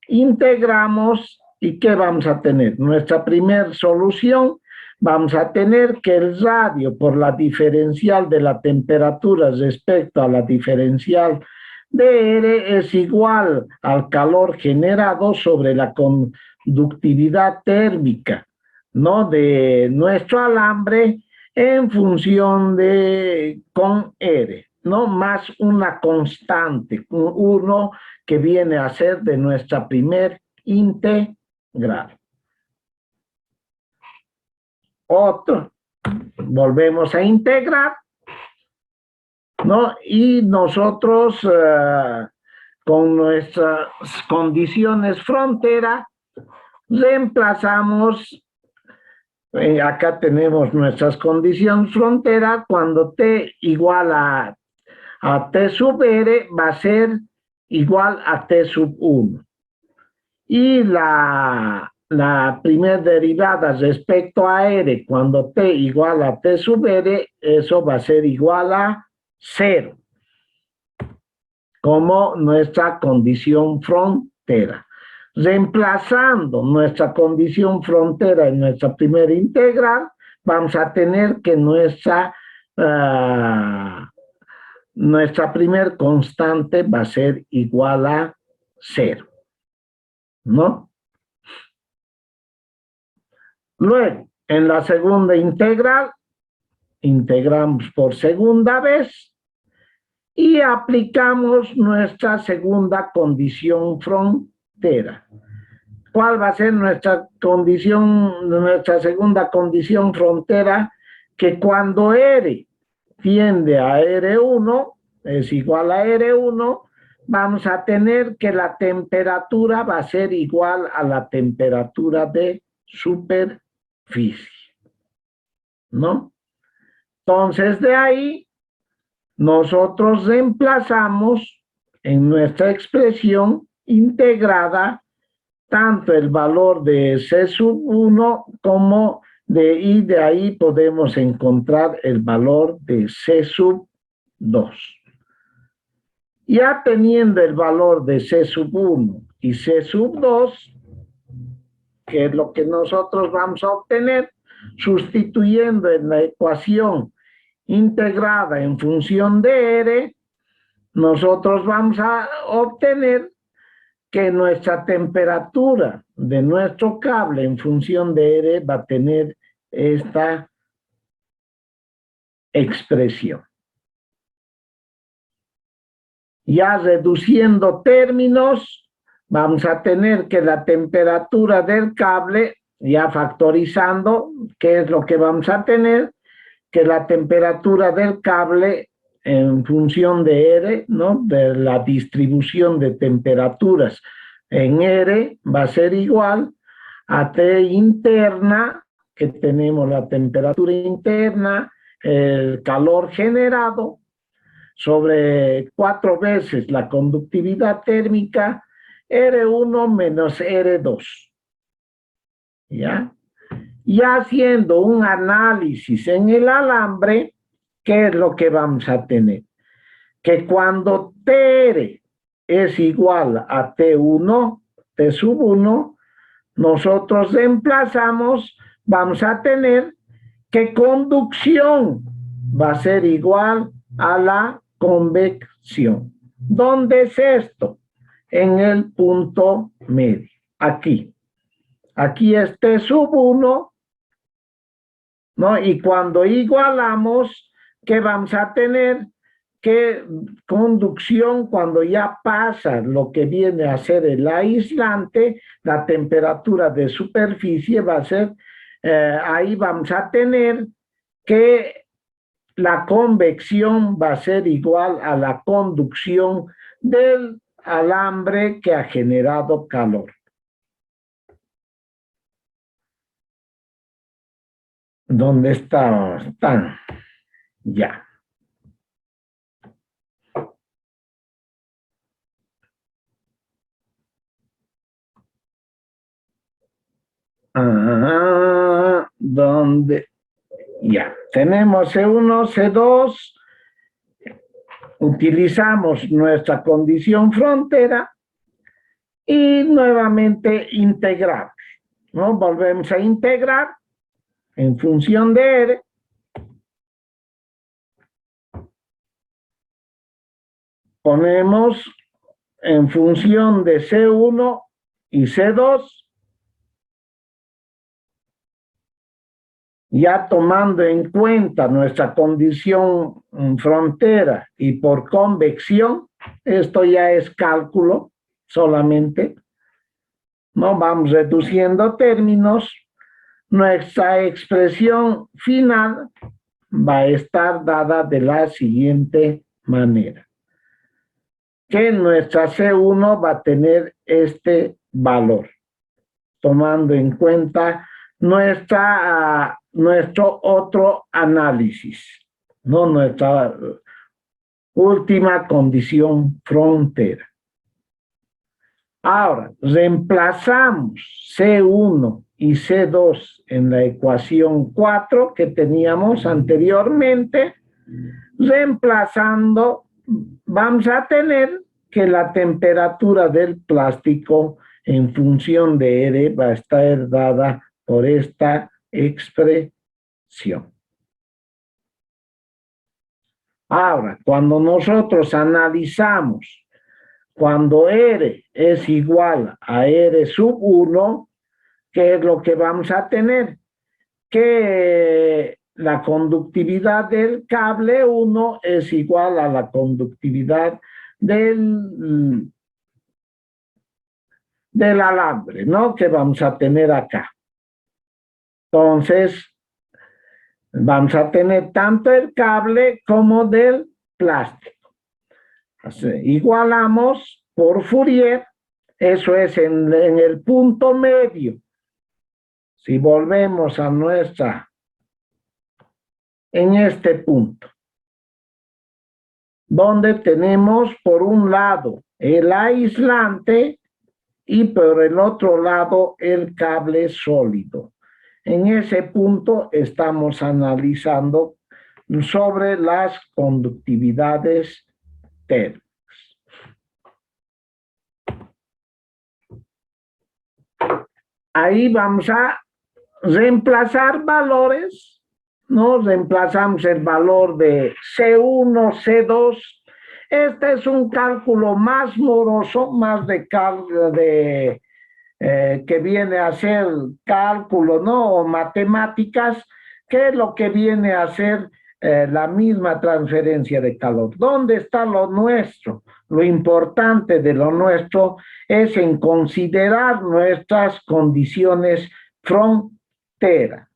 integramos, ¿y qué vamos a tener? Nuestra primera solución, vamos a tener que el radio por la diferencial de la temperatura respecto a la diferencial de R es igual al calor generado sobre la conductividad térmica, ¿no? De nuestro alambre en función de con R, ¿no? Más una constante, uno que viene a ser de nuestra primer integral. Otro, volvemos a integrar, ¿no? Y nosotros con nuestras condiciones frontera reemplazamos, acá tenemos nuestras condiciones frontera, cuando t igual a t sub r va a ser igual a t sub 1. Y la primera derivada respecto a r, cuando t igual a t sub r, eso va a ser igual a 0, como nuestra condición frontera. Reemplazando nuestra condición frontera en nuestra primera integral, vamos a tener que nuestra primer constante va a ser igual a 0, ¿no? Luego, en la segunda integral, integramos por segunda vez y aplicamos nuestra segunda condición frontera. ¿Cuál va a ser nuestra segunda condición frontera? Que cuando R tiende a R1, es igual a R1, vamos a tener que la temperatura va a ser igual a la temperatura de superficie, ¿no? Entonces, de ahí, nosotros reemplazamos en nuestra expresión integrada tanto el valor de C sub 1 como y de ahí podemos encontrar el valor de C sub 2. Ya teniendo el valor de C sub 1 y C sub 2, que es lo que nosotros vamos a obtener, sustituyendo en la ecuación integrada en función de R, nosotros vamos a obtener que nuestra temperatura de nuestro cable en función de R va a tener esta expresión. Ya reduciendo términos, vamos a tener que la temperatura del cable, ya factorizando, ¿qué es lo que vamos a tener? Que la temperatura del cable en función de R, ¿no? De la distribución de temperaturas en R va a ser igual a T interna, que tenemos la temperatura interna, el calor generado, sobre 4 veces la conductividad térmica R1 menos R2. ¿Ya? Y haciendo un análisis en el alambre, ¿qué es lo que vamos a tener? Que cuando TR es igual a T1, T sub 1, nosotros reemplazamos, vamos a tener que conducción va a ser igual a la convección. ¿Dónde es esto? En el punto medio, aquí. Aquí es T sub 1, ¿no? Y cuando igualamos, ¿qué vamos a tener? Que conducción, cuando ya pasa lo que viene a ser el aislante, la temperatura de superficie va a ser, ahí vamos a tener que la convección va a ser igual a la conducción del alambre que ha generado calor. ¿Dónde están? Ya. ¿Dónde? Ya. Tenemos C1, C2. Utilizamos nuestra condición frontera y nuevamente integramos, ¿no? Volvemos a integrar en función de R. Ponemos en función de C1 y C2, ya tomando en cuenta nuestra condición frontera y por convección, esto ya es cálculo solamente, no vamos reduciendo términos, nuestra expresión final va a estar dada de la siguiente manera. Que nuestra C1 va a tener este valor, tomando en cuenta nuestro otro análisis, ¿no? Nuestra última condición frontera. Ahora, reemplazamos C1 y C2 en la ecuación 4 que teníamos anteriormente. Reemplazando, vamos a tener que la temperatura del plástico en función de R va a estar dada por esta expresión. Ahora, cuando nosotros analizamos, cuando R es igual a R sub 1, ¿qué es lo que vamos a tener? Que la conductividad del cable 1 es igual a la conductividad del alambre, ¿no? Que vamos a tener acá. Entonces, vamos a tener tanto el cable como del plástico. Así, igualamos por Fourier, eso es en el punto medio. Si volvemos a en este punto, donde tenemos por un lado el aislante y por el otro lado el cable sólido. En ese punto estamos analizando sobre las conductividades térmicas. Ahí vamos a reemplazar valores, ¿no? Reemplazamos el valor de C1, C2. Este es un cálculo más moroso, más que viene a ser cálculo, ¿no? O matemáticas, que es lo que viene a ser la misma transferencia de calor. ¿Dónde está lo nuestro? Lo importante de lo nuestro es en considerar nuestras condiciones frontera.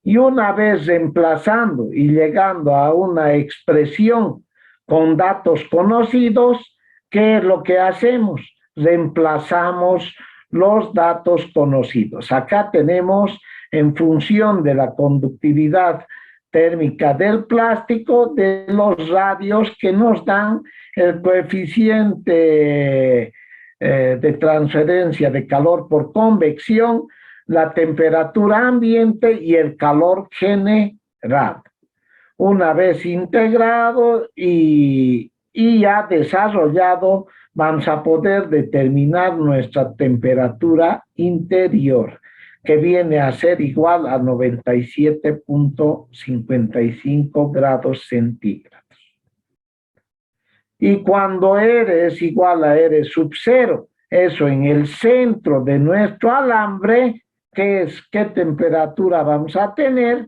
Y una vez reemplazando y llegando a una expresión con datos conocidos, ¿qué es lo que hacemos? Reemplazamos los datos conocidos. Acá tenemos, en función de la conductividad térmica del plástico, de los radios que nos dan el coeficiente de transferencia de calor por convección, la temperatura ambiente y el calor generado. Una vez integrado y ya desarrollado, vamos a poder determinar nuestra temperatura interior, que viene a ser igual a 97.55 grados centígrados. Y cuando R es igual a R sub 0, eso en el centro de nuestro alambre, ¿qué temperatura vamos a tener?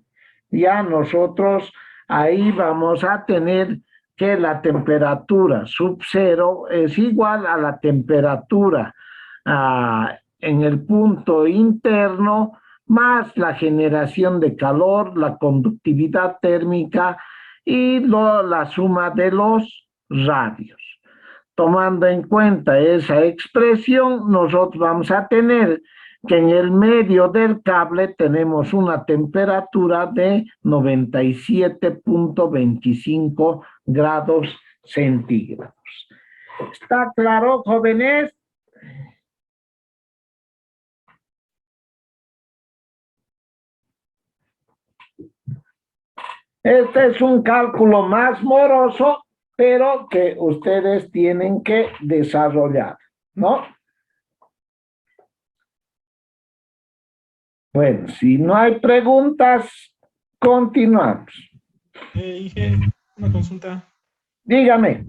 Ya nosotros ahí vamos a tener que la temperatura sub 0 es igual a la temperatura en el punto interno más la generación de calor, la conductividad térmica y la suma de los radios. Tomando en cuenta esa expresión, nosotros vamos a tener que en el medio del cable tenemos una temperatura de 97.25 grados centígrados. ¿Está claro, jóvenes? Este es un cálculo más moroso, pero que ustedes tienen que desarrollar, ¿no? Bueno, si no hay preguntas, continuamos. Inge, una consulta. Dígame.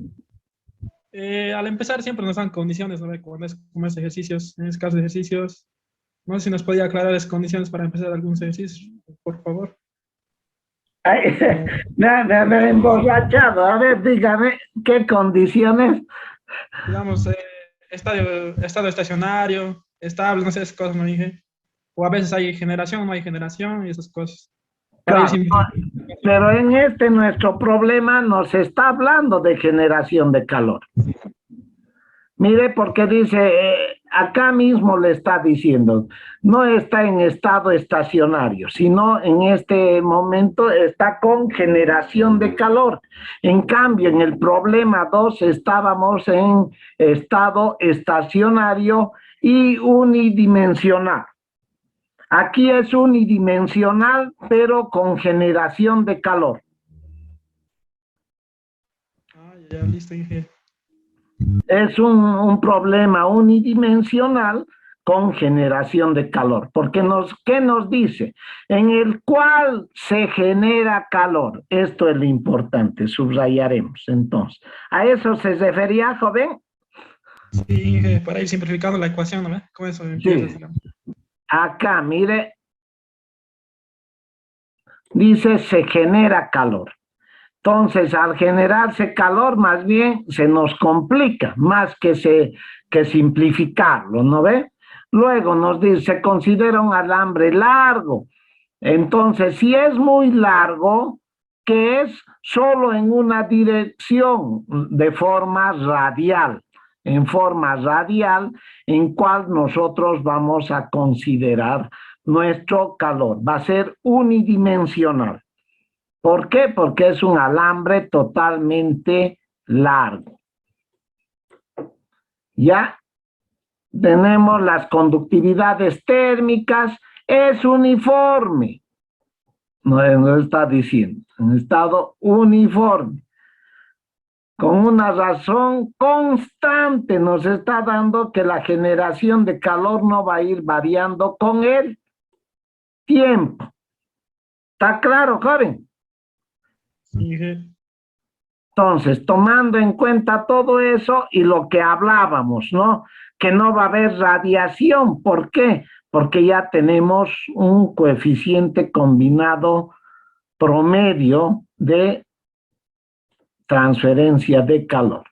Al empezar siempre nos dan condiciones, ¿no? Cuando es como es ejercicios, en este caso de ejercicios. No sé si nos podía aclarar las condiciones para empezar algunos ejercicios, por favor. Ay, me he emborrachado. A ver, dígame, ¿qué condiciones? Digamos, estado estacionario, estable, no sé, esas cosas, ¿no, dije? O a veces hay generación, no hay generación y esas cosas. Claro, pero en nuestro problema nos está hablando de generación de calor. Mire, porque dice, acá mismo le está diciendo, no está en estado estacionario, sino en este momento está con generación de calor. En cambio, en el problema 2 estábamos en estado estacionario y unidimensional. Aquí es unidimensional, pero con generación de calor. Ah, ya, listo, Inge. Es un problema unidimensional con generación de calor, porque ¿qué nos dice? En el cual se genera calor. Esto es lo importante, subrayaremos entonces. ¿A eso se refería, joven? Sí, Inge, para ir simplificando la ecuación, ¿no? Con eso empiezas, digamos. Acá, mire, dice se genera calor. Entonces, al generarse calor, más bien se nos complica, más que simplificarlo, ¿no ve? Luego nos dice, se considera un alambre largo. Entonces, si es muy largo, que es solo en una dirección, de forma radial, en cual nosotros vamos a considerar nuestro calor. Va a ser unidimensional. ¿Por qué? Porque es un alambre totalmente largo. Ya tenemos las conductividades térmicas, es uniforme. Nos está diciendo, en estado uniforme. Con una razón constante nos está dando que la generación de calor no va a ir variando con el tiempo. ¿Está claro, joven? Entonces, tomando en cuenta todo eso y lo que hablábamos, ¿no? Que no va a haber radiación. ¿Por qué? Porque ya tenemos un coeficiente combinado promedio de transferencia de calor.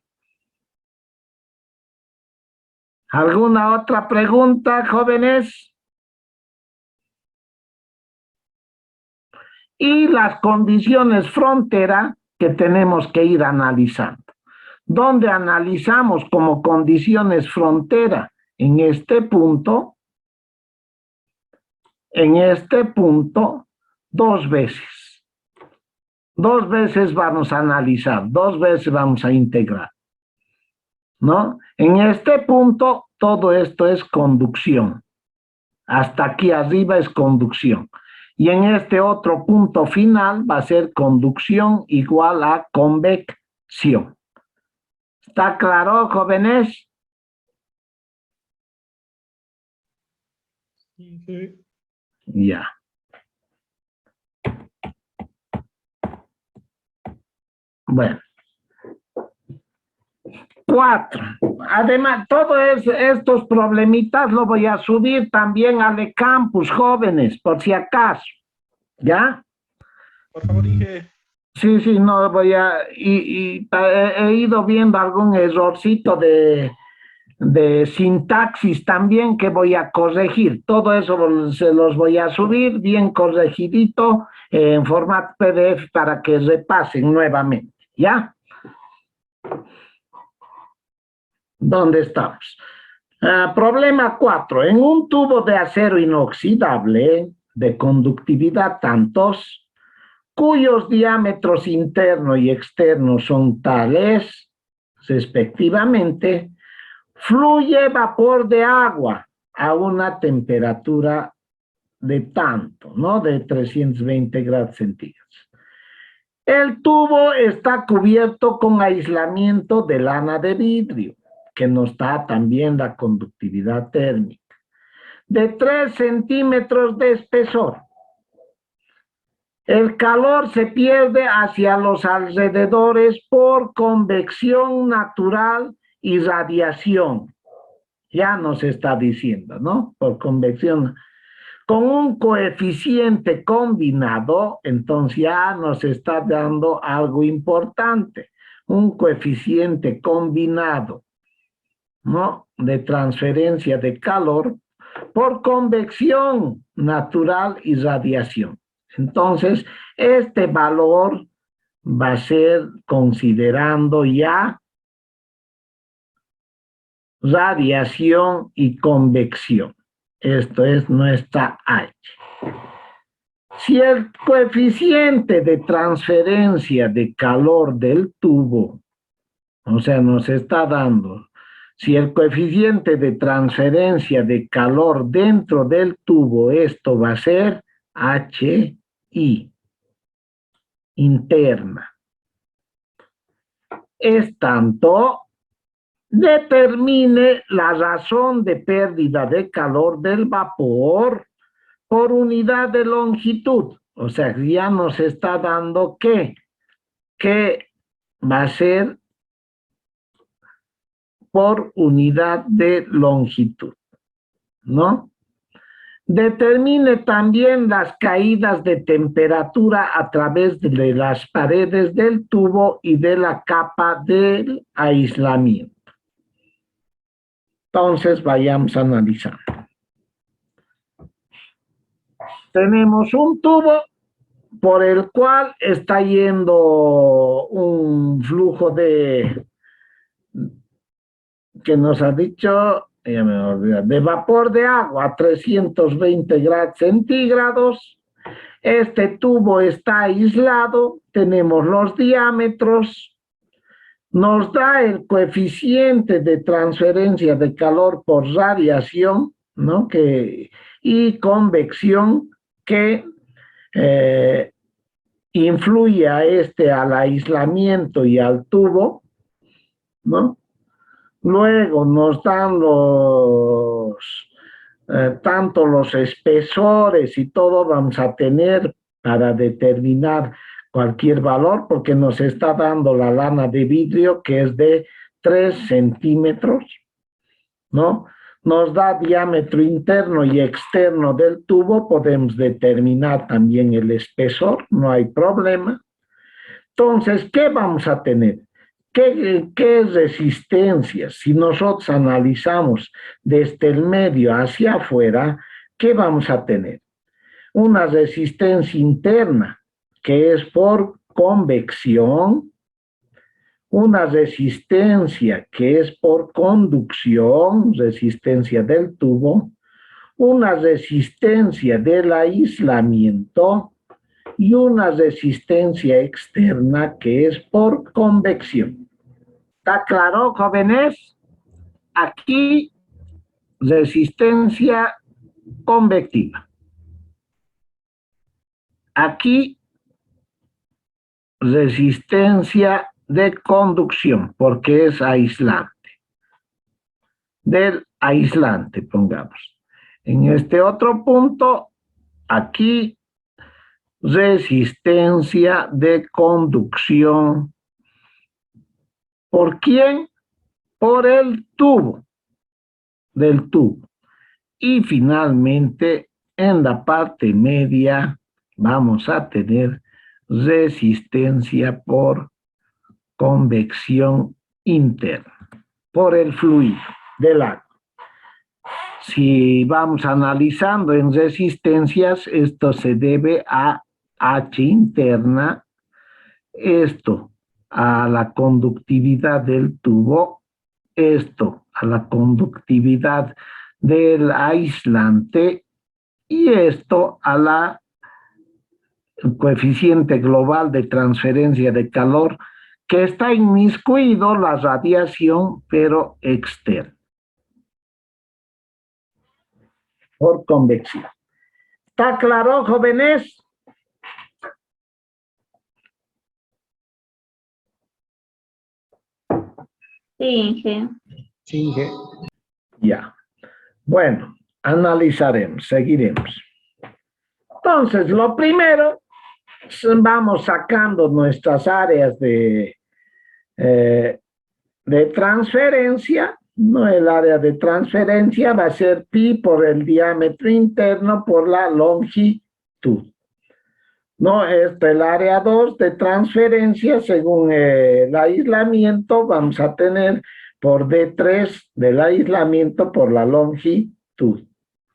¿Alguna otra pregunta, jóvenes? Y las condiciones frontera que tenemos que ir analizando. ¿Dónde analizamos como condiciones frontera? En este punto, dos veces. Dos veces vamos a analizar, dos veces vamos a integrar. ¿no? En este punto, todo esto es conducción. Hasta aquí arriba es conducción. Y en este otro punto final va a ser conducción igual a convección. ¿Está claro, jóvenes? Sí. Ya. Bueno. 4. Además, todos estos problemitas lo voy a subir también al eCampus, jóvenes, por si acaso. ¿Ya? Por favor, Inge. Sí, sí, no voy a... he ido viendo algún errorcito de sintaxis también que voy a corregir. Todo eso se los voy a subir bien corregidito en formato PDF para que repasen nuevamente. ¿Ya? ¿Dónde estamos? Problema 4. En un tubo de acero inoxidable de conductividad tantos, cuyos diámetros interno y externo son tales, respectivamente, fluye vapor de agua a una temperatura de tanto, ¿no? De 320 grados centígrados. El tubo está cubierto con aislamiento de lana de vidrio, que nos da también la conductividad térmica, de 3 centímetros de espesor. El calor se pierde hacia los alrededores por convección natural y radiación. Ya nos está diciendo, ¿no? Por convección. Con un coeficiente combinado, entonces ya nos está dando algo importante. Un coeficiente combinado, ¿no? De transferencia de calor por convección natural y radiación. Entonces, este valor va a ser considerando ya radiación y convección. Esto es nuestra H. Si el coeficiente de transferencia de calor del tubo, o sea, nos está dando, si el coeficiente de transferencia de calor dentro del tubo, esto va a ser HI, interna. Es tanto, determine la razón de pérdida de calor del vapor por unidad de longitud. O sea, ya nos está dando que va a ser por unidad de longitud, ¿no? Determine también las caídas de temperatura a través de las paredes del tubo y de la capa del aislamiento. Entonces, vayamos analizando. Tenemos un tubo por el cual está yendo un flujo de, que nos ha dicho, ya me olvidé, de vapor de agua a 320 grados centígrados. Este tubo está aislado, tenemos los diámetros, nos da el coeficiente de transferencia de calor por radiación, ¿no? Y convección que influye a al aislamiento y al tubo, ¿no? Luego nos dan tanto los espesores y todo vamos a tener para determinar cualquier valor, porque nos está dando la lana de vidrio que es de 3 centímetros, ¿no? Nos da diámetro interno y externo del tubo, podemos determinar también el espesor, no hay problema. Entonces, ¿qué vamos a tener? ¿Qué resistencias? Si nosotros analizamos desde el medio hacia afuera, ¿qué vamos a tener? Una resistencia interna, que es por convección, una resistencia que es por conducción, resistencia del tubo, una resistencia del aislamiento y una resistencia externa que es por convección. ¿Está claro, jóvenes? Aquí, resistencia convectiva. Aquí, resistencia de conducción, porque es aislante. Del aislante, pongamos. En este otro punto, aquí, resistencia de conducción. ¿Por quién? Por el tubo, del tubo. Y finalmente, en la parte media, vamos a tener resistencia por convección interna, por el fluido del agua. Si vamos analizando en resistencias, esto se debe a H interna, esto a la conductividad del tubo, esto a la conductividad del aislante y esto a la coeficiente global de transferencia de calor que está inmiscuido la radiación pero externa por convección. ¿Está claro, jóvenes? Sí, Inge. Sí. Ya. Bueno, analizaremos, seguiremos. Entonces, lo primero, vamos sacando nuestras áreas de transferencia, ¿no? El área de transferencia va a ser pi por el diámetro interno por la longitud. ¿No? Esto, el área 2 de transferencia, según el aislamiento, vamos a tener por D3 del aislamiento por la longitud.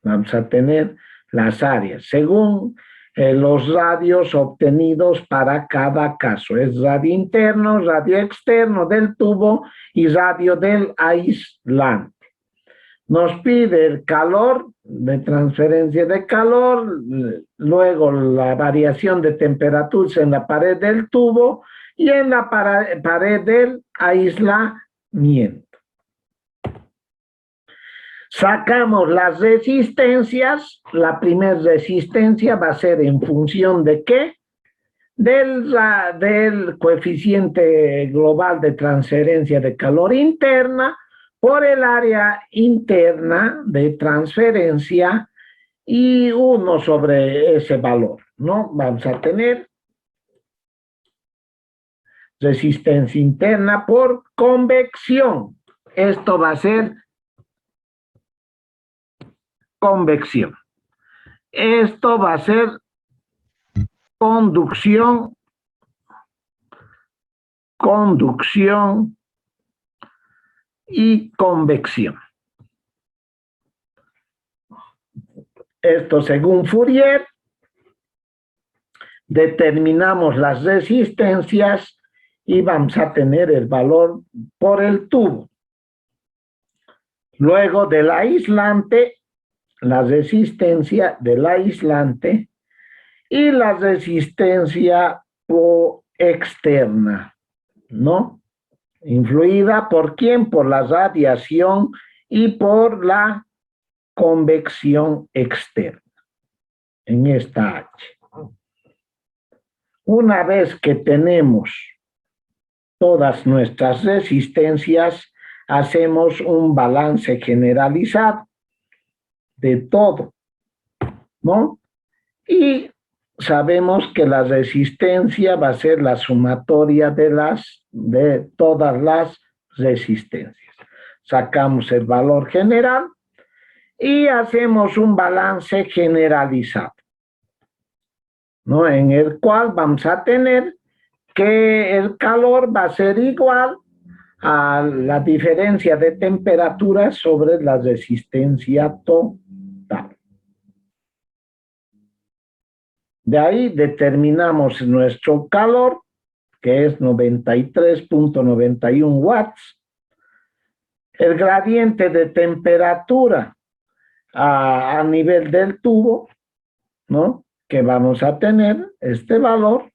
Vamos a tener las áreas, según los radios obtenidos para cada caso. Es radio interno, radio externo del tubo y radio del aislante. Nos pide el calor, de transferencia de calor, luego la variación de temperaturas en la pared del tubo y en la pared del aislamiento. Sacamos las resistencias. La primera resistencia va a ser en función de ¿qué? Del coeficiente global de transferencia de calor interna por el área interna de transferencia y 1 sobre ese valor, ¿no? Vamos a tener resistencia interna por convección. Esto va a ser convección. Esto va a ser conducción y convección. Esto según Fourier, determinamos las resistencias y vamos a tener el valor por el tubo. Luego del aislante, la resistencia del aislante y la resistencia externa, ¿no? Influida por quién, por la radiación y por la convección externa, en esta H. Una vez que tenemos todas nuestras resistencias, hacemos un balance generalizado de todo, ¿no? Y sabemos que la resistencia va a ser la sumatoria de todas las resistencias. Sacamos el valor general y hacemos un balance generalizado, ¿no? En el cual vamos a tener que el calor va a ser igual a la diferencia de temperatura sobre la resistencia total. De ahí determinamos nuestro calor, que es 93.91 watts. El gradiente de temperatura a nivel del tubo, ¿no? Que vamos a tener este valor.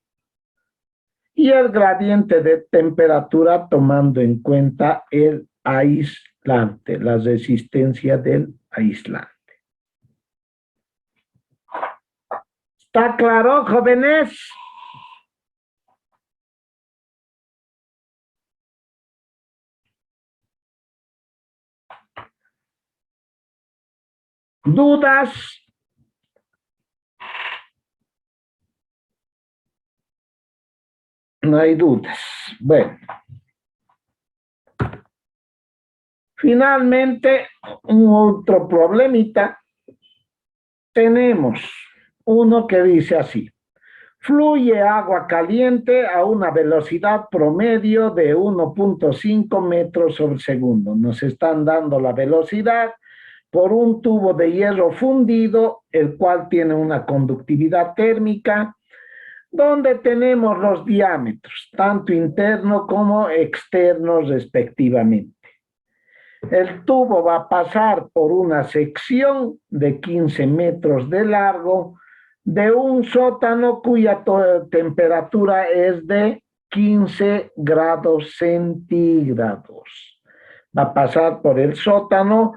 y el gradiente de temperatura tomando en cuenta el aislante, la resistencia del aislante. ¿Está claro, jóvenes? ¿Dudas? No hay dudas. Bueno. Finalmente, un otro problemita. Tenemos uno que dice así. Fluye agua caliente a una velocidad promedio de 1.5 metros sobre segundo. Nos están dando la velocidad por un tubo de hierro fundido, el cual tiene una conductividad térmica, donde tenemos los diámetros, tanto interno como externos respectivamente. El tubo va a pasar por una sección de 15 metros de largo de un sótano cuya temperatura es de 15 grados centígrados. Va a pasar por el sótano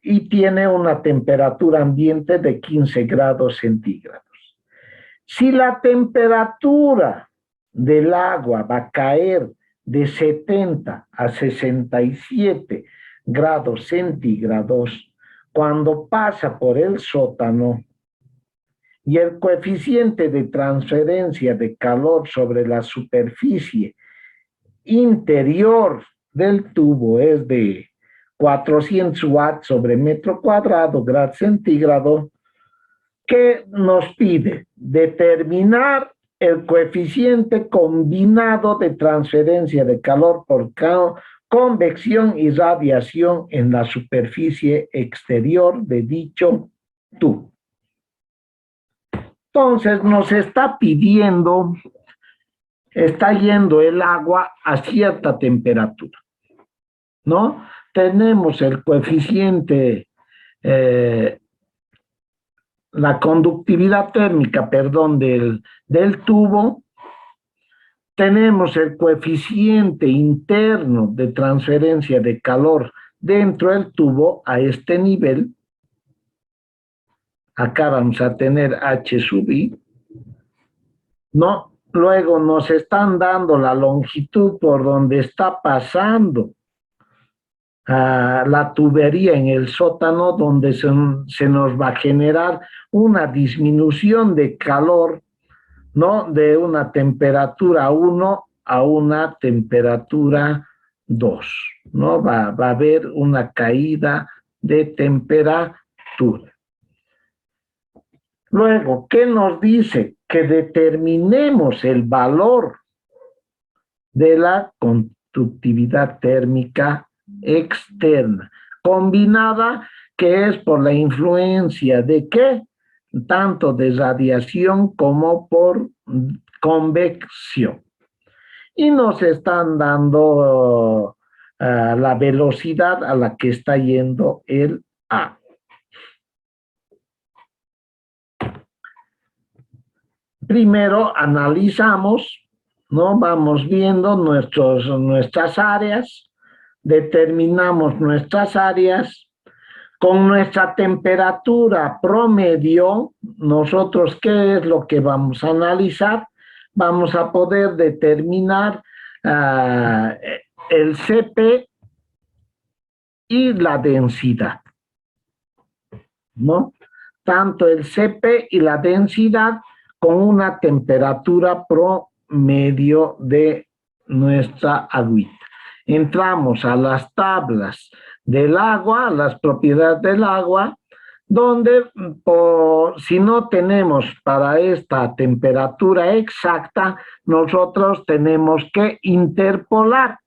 y tiene una temperatura ambiente de 15 grados centígrados. Si la temperatura del agua va a caer de 70 a 67 grados centígrados, cuando pasa por el sótano, y el coeficiente de transferencia de calor sobre la superficie interior del tubo es de 400 watts sobre metro cuadrado, grado centígrado, que nos pide determinar el coeficiente combinado de transferencia de calor por convección y radiación en la superficie exterior de dicho tubo. Entonces nos está pidiendo, está yendo el agua a cierta temperatura, ¿no? Tenemos el coeficiente, la conductividad térmica, perdón, del tubo. Tenemos el coeficiente interno de transferencia de calor dentro del tubo a este nivel. Acá vamos a tener H sub I, ¿no? Luego nos están dando la longitud por donde está pasando la tubería en el sótano, donde se nos va a generar una disminución de calor, ¿no? De una temperatura 1 a una temperatura 2, ¿no? Va a haber una caída de temperatura. Luego, ¿qué nos dice? Que determinemos el valor de la conductividad térmica externa, combinada, que es por la influencia de ¿qué? Tanto de radiación como por convección. Y nos están dando la velocidad a la que está yendo el agua. Primero analizamos, ¿no? Vamos viendo nuestras áreas, determinamos nuestras áreas. Con nuestra temperatura promedio, nosotros, ¿qué es lo que vamos a analizar? Vamos a poder determinar el CP y la densidad, ¿no? Tanto el CP y la densidad con una temperatura promedio de nuestra agüita. Entramos a las tablas del agua, las propiedades del agua, donde si no tenemos para esta temperatura exacta, nosotros tenemos que interpolar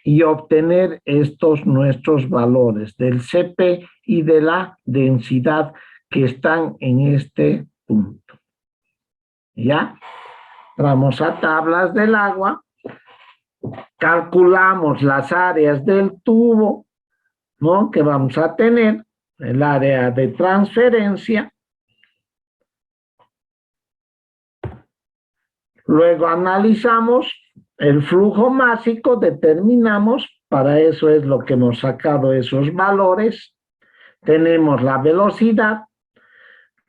y obtener estos nuestros valores del CP y de la densidad que están en este punto. ¿Ya? Vamos a tablas del agua, calculamos las áreas del tubo, ¿no? Que vamos a tener, el área de transferencia, Luego analizamos el flujo másico, determinamos, para eso es lo que hemos sacado esos valores. Tenemos la velocidad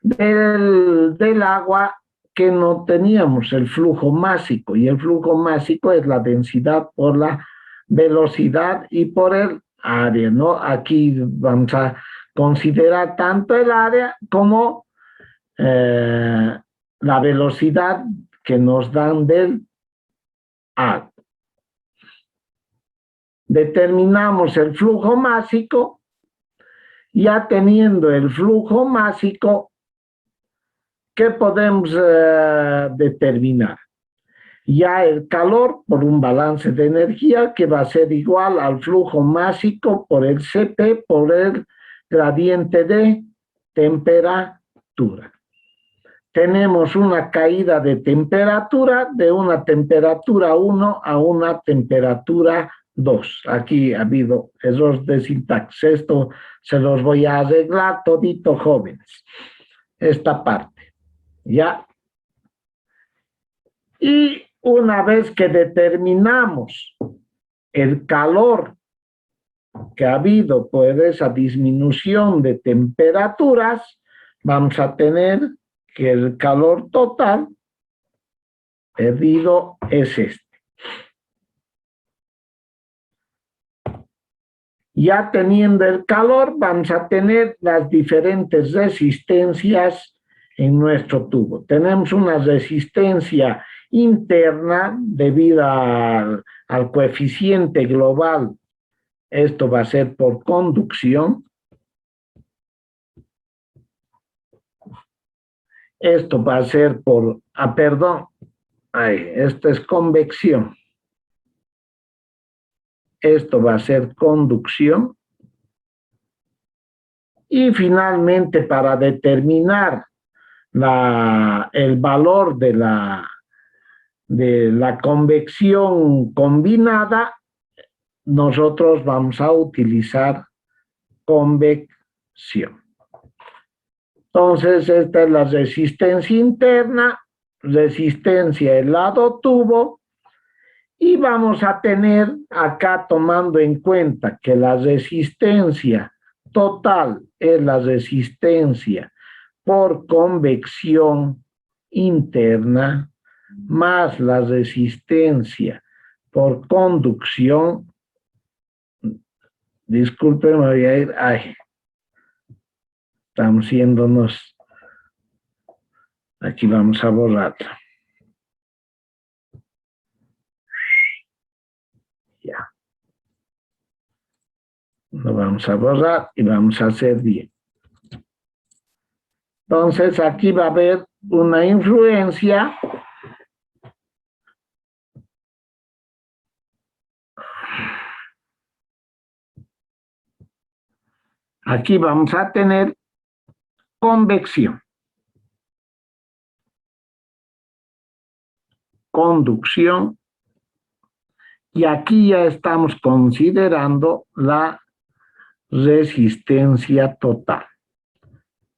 del agua que no teníamos, el flujo másico, y el flujo másico es la densidad por la velocidad y por el área, ¿no? Aquí vamos a considerar tanto el área como la velocidad que nos dan del agua. Determinamos el flujo másico. Ya teniendo el flujo másico, ¿qué podemos determinar? Ya el calor por un balance de energía que va a ser igual al flujo másico por el Cp por el gradiente de temperatura. Tenemos una caída de temperatura de una temperatura 1 a una temperatura 2. Aquí ha habido errores de sintaxis. Esto se los voy a arreglar todito, jóvenes. Esta parte. ¿Ya? Y una vez que determinamos el calor que ha habido por esa disminución de temperaturas, vamos a tener que el calor total perdido es este. Ya teniendo el calor, vamos a tener las diferentes resistencias en nuestro tubo. Tenemos una resistencia interna debido al coeficiente global. Esto va a ser por conducción. Esto va a ser por, esto es convección. Esto va a ser conducción. Y finalmente, para determinar el valor de la convección combinada, nosotros vamos a utilizar convección. Entonces, esta es la resistencia interna, resistencia del lado tubo, y vamos a tener acá, tomando en cuenta que la resistencia total es la resistencia por convección interna más la resistencia por conducción. Disculpen, me voy a ir. Estamos yéndonos. Aquí vamos a borrarlo. Ya. Lo vamos a borrar y vamos a hacer bien. Entonces aquí va a haber una influencia aquí vamos a tener convección, conducción, y aquí ya estamos considerando la resistencia total.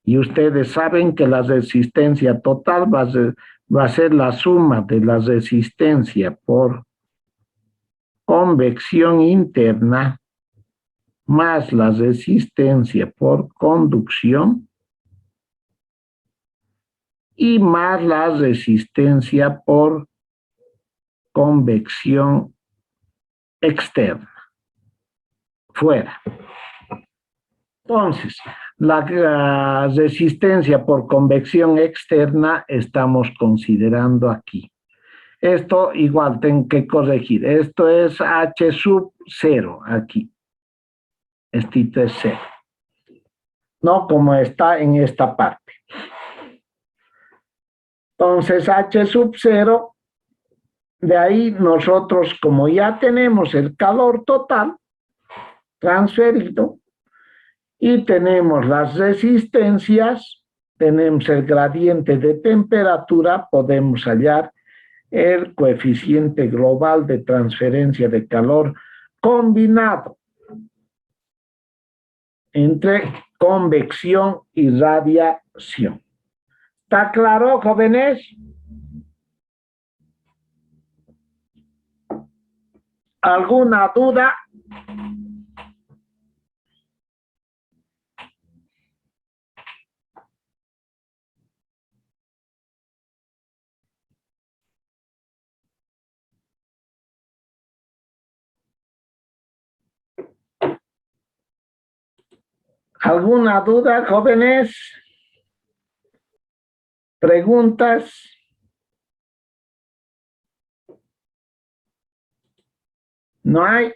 Y ustedes saben que la resistencia total va a ser la suma de la resistencia por convección interna más la resistencia por conducción y más la resistencia por convección externa, fuera. Entonces, la resistencia por convección externa estamos considerando aquí. Esto igual tengo que corregir. Esto es H sub 0 aquí. Esto es 0. No como está en esta parte. Entonces, H sub 0, de ahí nosotros, como ya tenemos el calor total transferido, y tenemos las resistencias, tenemos el gradiente de temperatura, podemos hallar el coeficiente global de transferencia de calor combinado entre convección y radiación. ¿Está claro, jóvenes? ¿Alguna duda? ¿Alguna duda, jóvenes? ¿Preguntas? ¿No hay?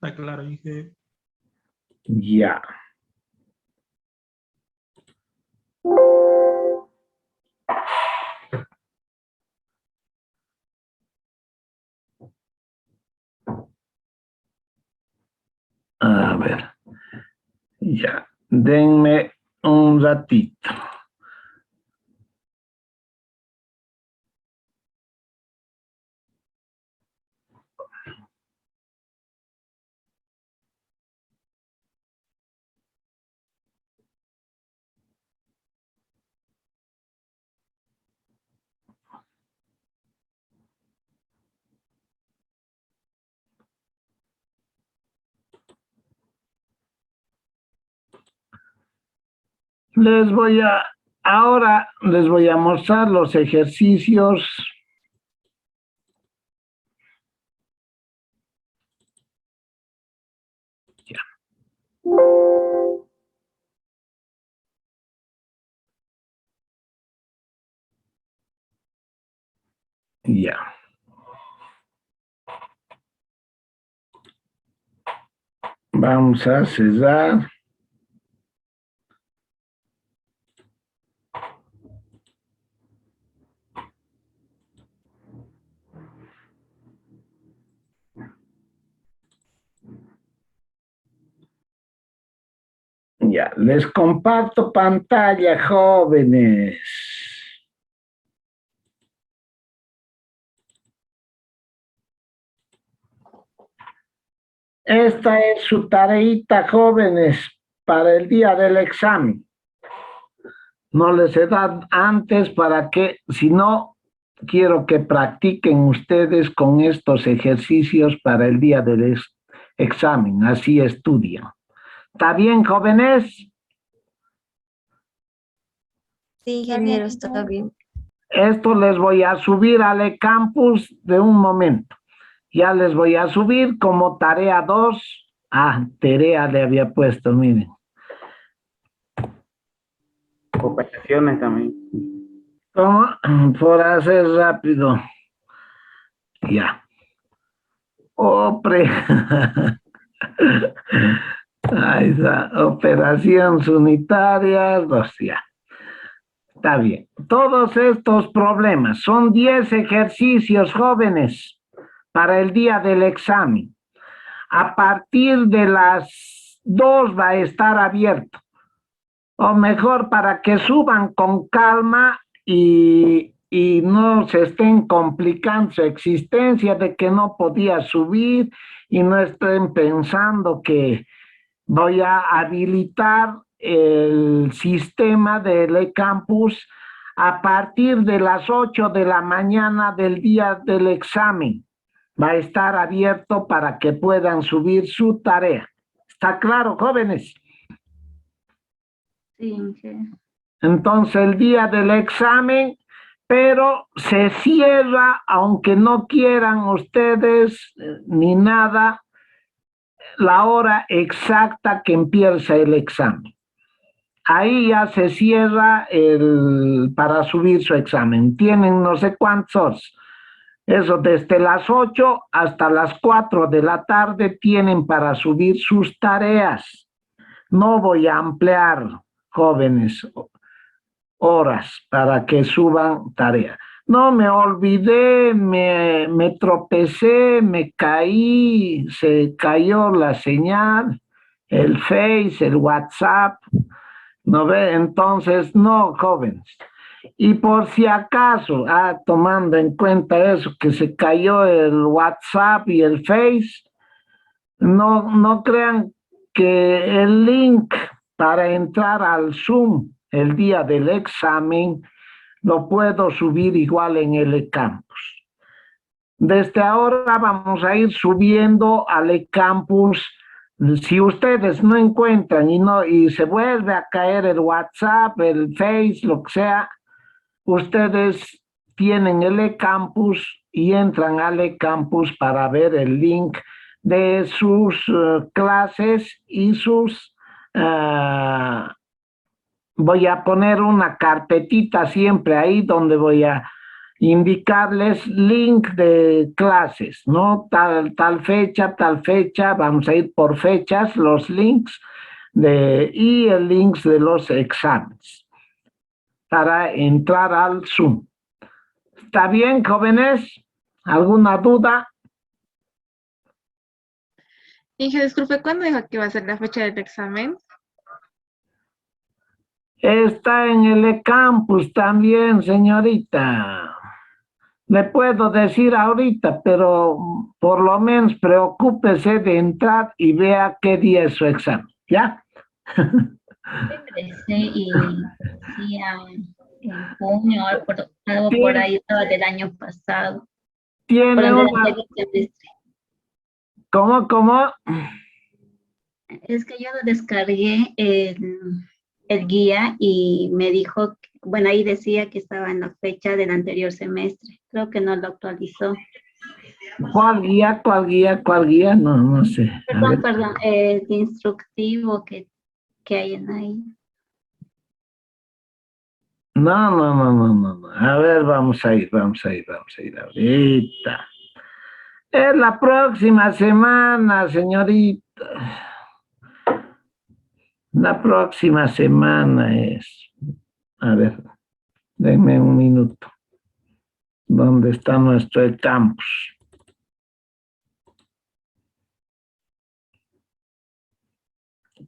Está claro, Inge. Ya. A ver. Ya. Denme un ratito. Ahora les voy a mostrar los ejercicios. Ya. Ya. Vamos a cerrar. Ya, les comparto pantalla, jóvenes. Esta es su tareita, jóvenes, para el día del examen. No les he dado antes para que, si no, quiero que practiquen ustedes con estos ejercicios para el día del examen. Así estudian. ¿Está bien, jóvenes? Sí, ingeniero, está bien. Esto les voy a subir al eCampus de un momento. Ya les voy a subir como tarea 2. Tarea le había puesto, miren. Operaciones también. ¿Cómo? Por hacer rápido. Ya. Ahí está. Operaciones unitarias, ya. Está bien. Todos estos problemas son 10 ejercicios, jóvenes, para el día del examen. A partir de las 2 va a estar abierto. O mejor, para que suban con calma y no se estén complicando su existencia de que no podía subir y no estén pensando que voy a habilitar el sistema del eCampus a partir de las 8 de la mañana del día del examen. Va a estar abierto para que puedan subir su tarea. ¿Está claro, jóvenes? Sí, Inge. Entonces, el día del examen, pero se cierra, aunque no quieran ustedes ni nada, la hora exacta que empieza el examen. Ahí ya se cierra para subir su examen. Tienen no sé cuántas horas. Eso, desde las 8 hasta las 4 de la tarde tienen para subir sus tareas. No voy a ampliar, jóvenes, horas para que suban tarea. No, me olvidé, me tropecé, me caí, se cayó la señal, el Face, el WhatsApp, ¿no ve? Entonces, no, jóvenes. Y por si acaso, tomando en cuenta eso, que se cayó el WhatsApp y el Face, no crean que el link para entrar al Zoom el día del examen lo puedo subir igual en el campus. Desde ahora vamos a ir subiendo al campus. Si ustedes no encuentran y se vuelve a caer el WhatsApp, el Face, lo que sea, ustedes tienen el eCampus y entran al eCampus para ver el link de sus clases y sus... voy a poner una carpetita siempre ahí donde voy a indicarles link de clases, ¿no? Tal fecha, vamos a ir por fechas, los links y el link de los exámenes para entrar al Zoom. ¿Está bien, jóvenes? ¿Alguna duda? Inge, disculpe, ¿cuándo dijo que iba a ser la fecha del examen? Está en el eCampus también, señorita. Le puedo decir ahorita, pero por lo menos preocúpese de entrar y vea qué día es su examen, ¿ya? Empecé y decía en junio, algo por ahí estaba del año pasado. Tiene una... ¿Cómo? Es que yo lo descargué el guía y me dijo, bueno, ahí decía que estaba en la fecha del anterior semestre. Creo que no lo actualizó. ¿Cuál guía? No sé. Perdón, el instructivo que hay en ahí. No. A ver, vamos a ir ahorita. Es la próxima semana, señorita. La próxima semana es. A ver, denme un minuto. ¿Dónde está nuestro campus?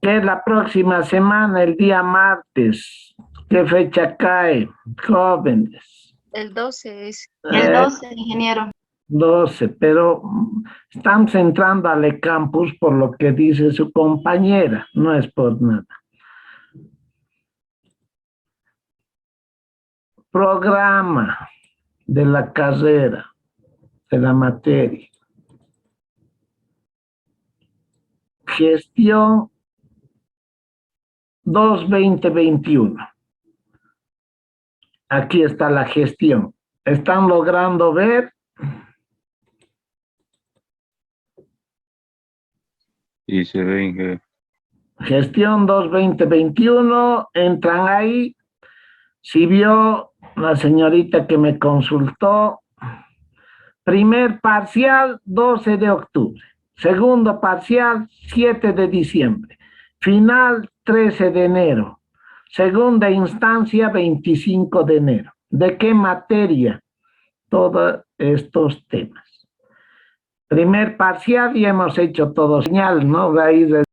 ¿Qué es la próxima semana? El día martes. ¿Qué fecha cae, jóvenes? El 12 es. El 12, ingeniero. 12, pero estamos entrando al campus por lo que dice su compañera, no es por nada. Programa de la carrera, de la materia. Gestión 2-2021. Aquí está la gestión. ¿Están logrando ver? Y se ve, Inge. Gestión 2-2021, entran ahí. Si vio la señorita que me consultó, primer parcial 12 de octubre, segundo parcial 7 de diciembre, final 13 de enero, segunda instancia 25 de enero. ¿De qué materia? Todos estos temas. Primer parcial y hemos hecho todo señal, ¿no? De ahí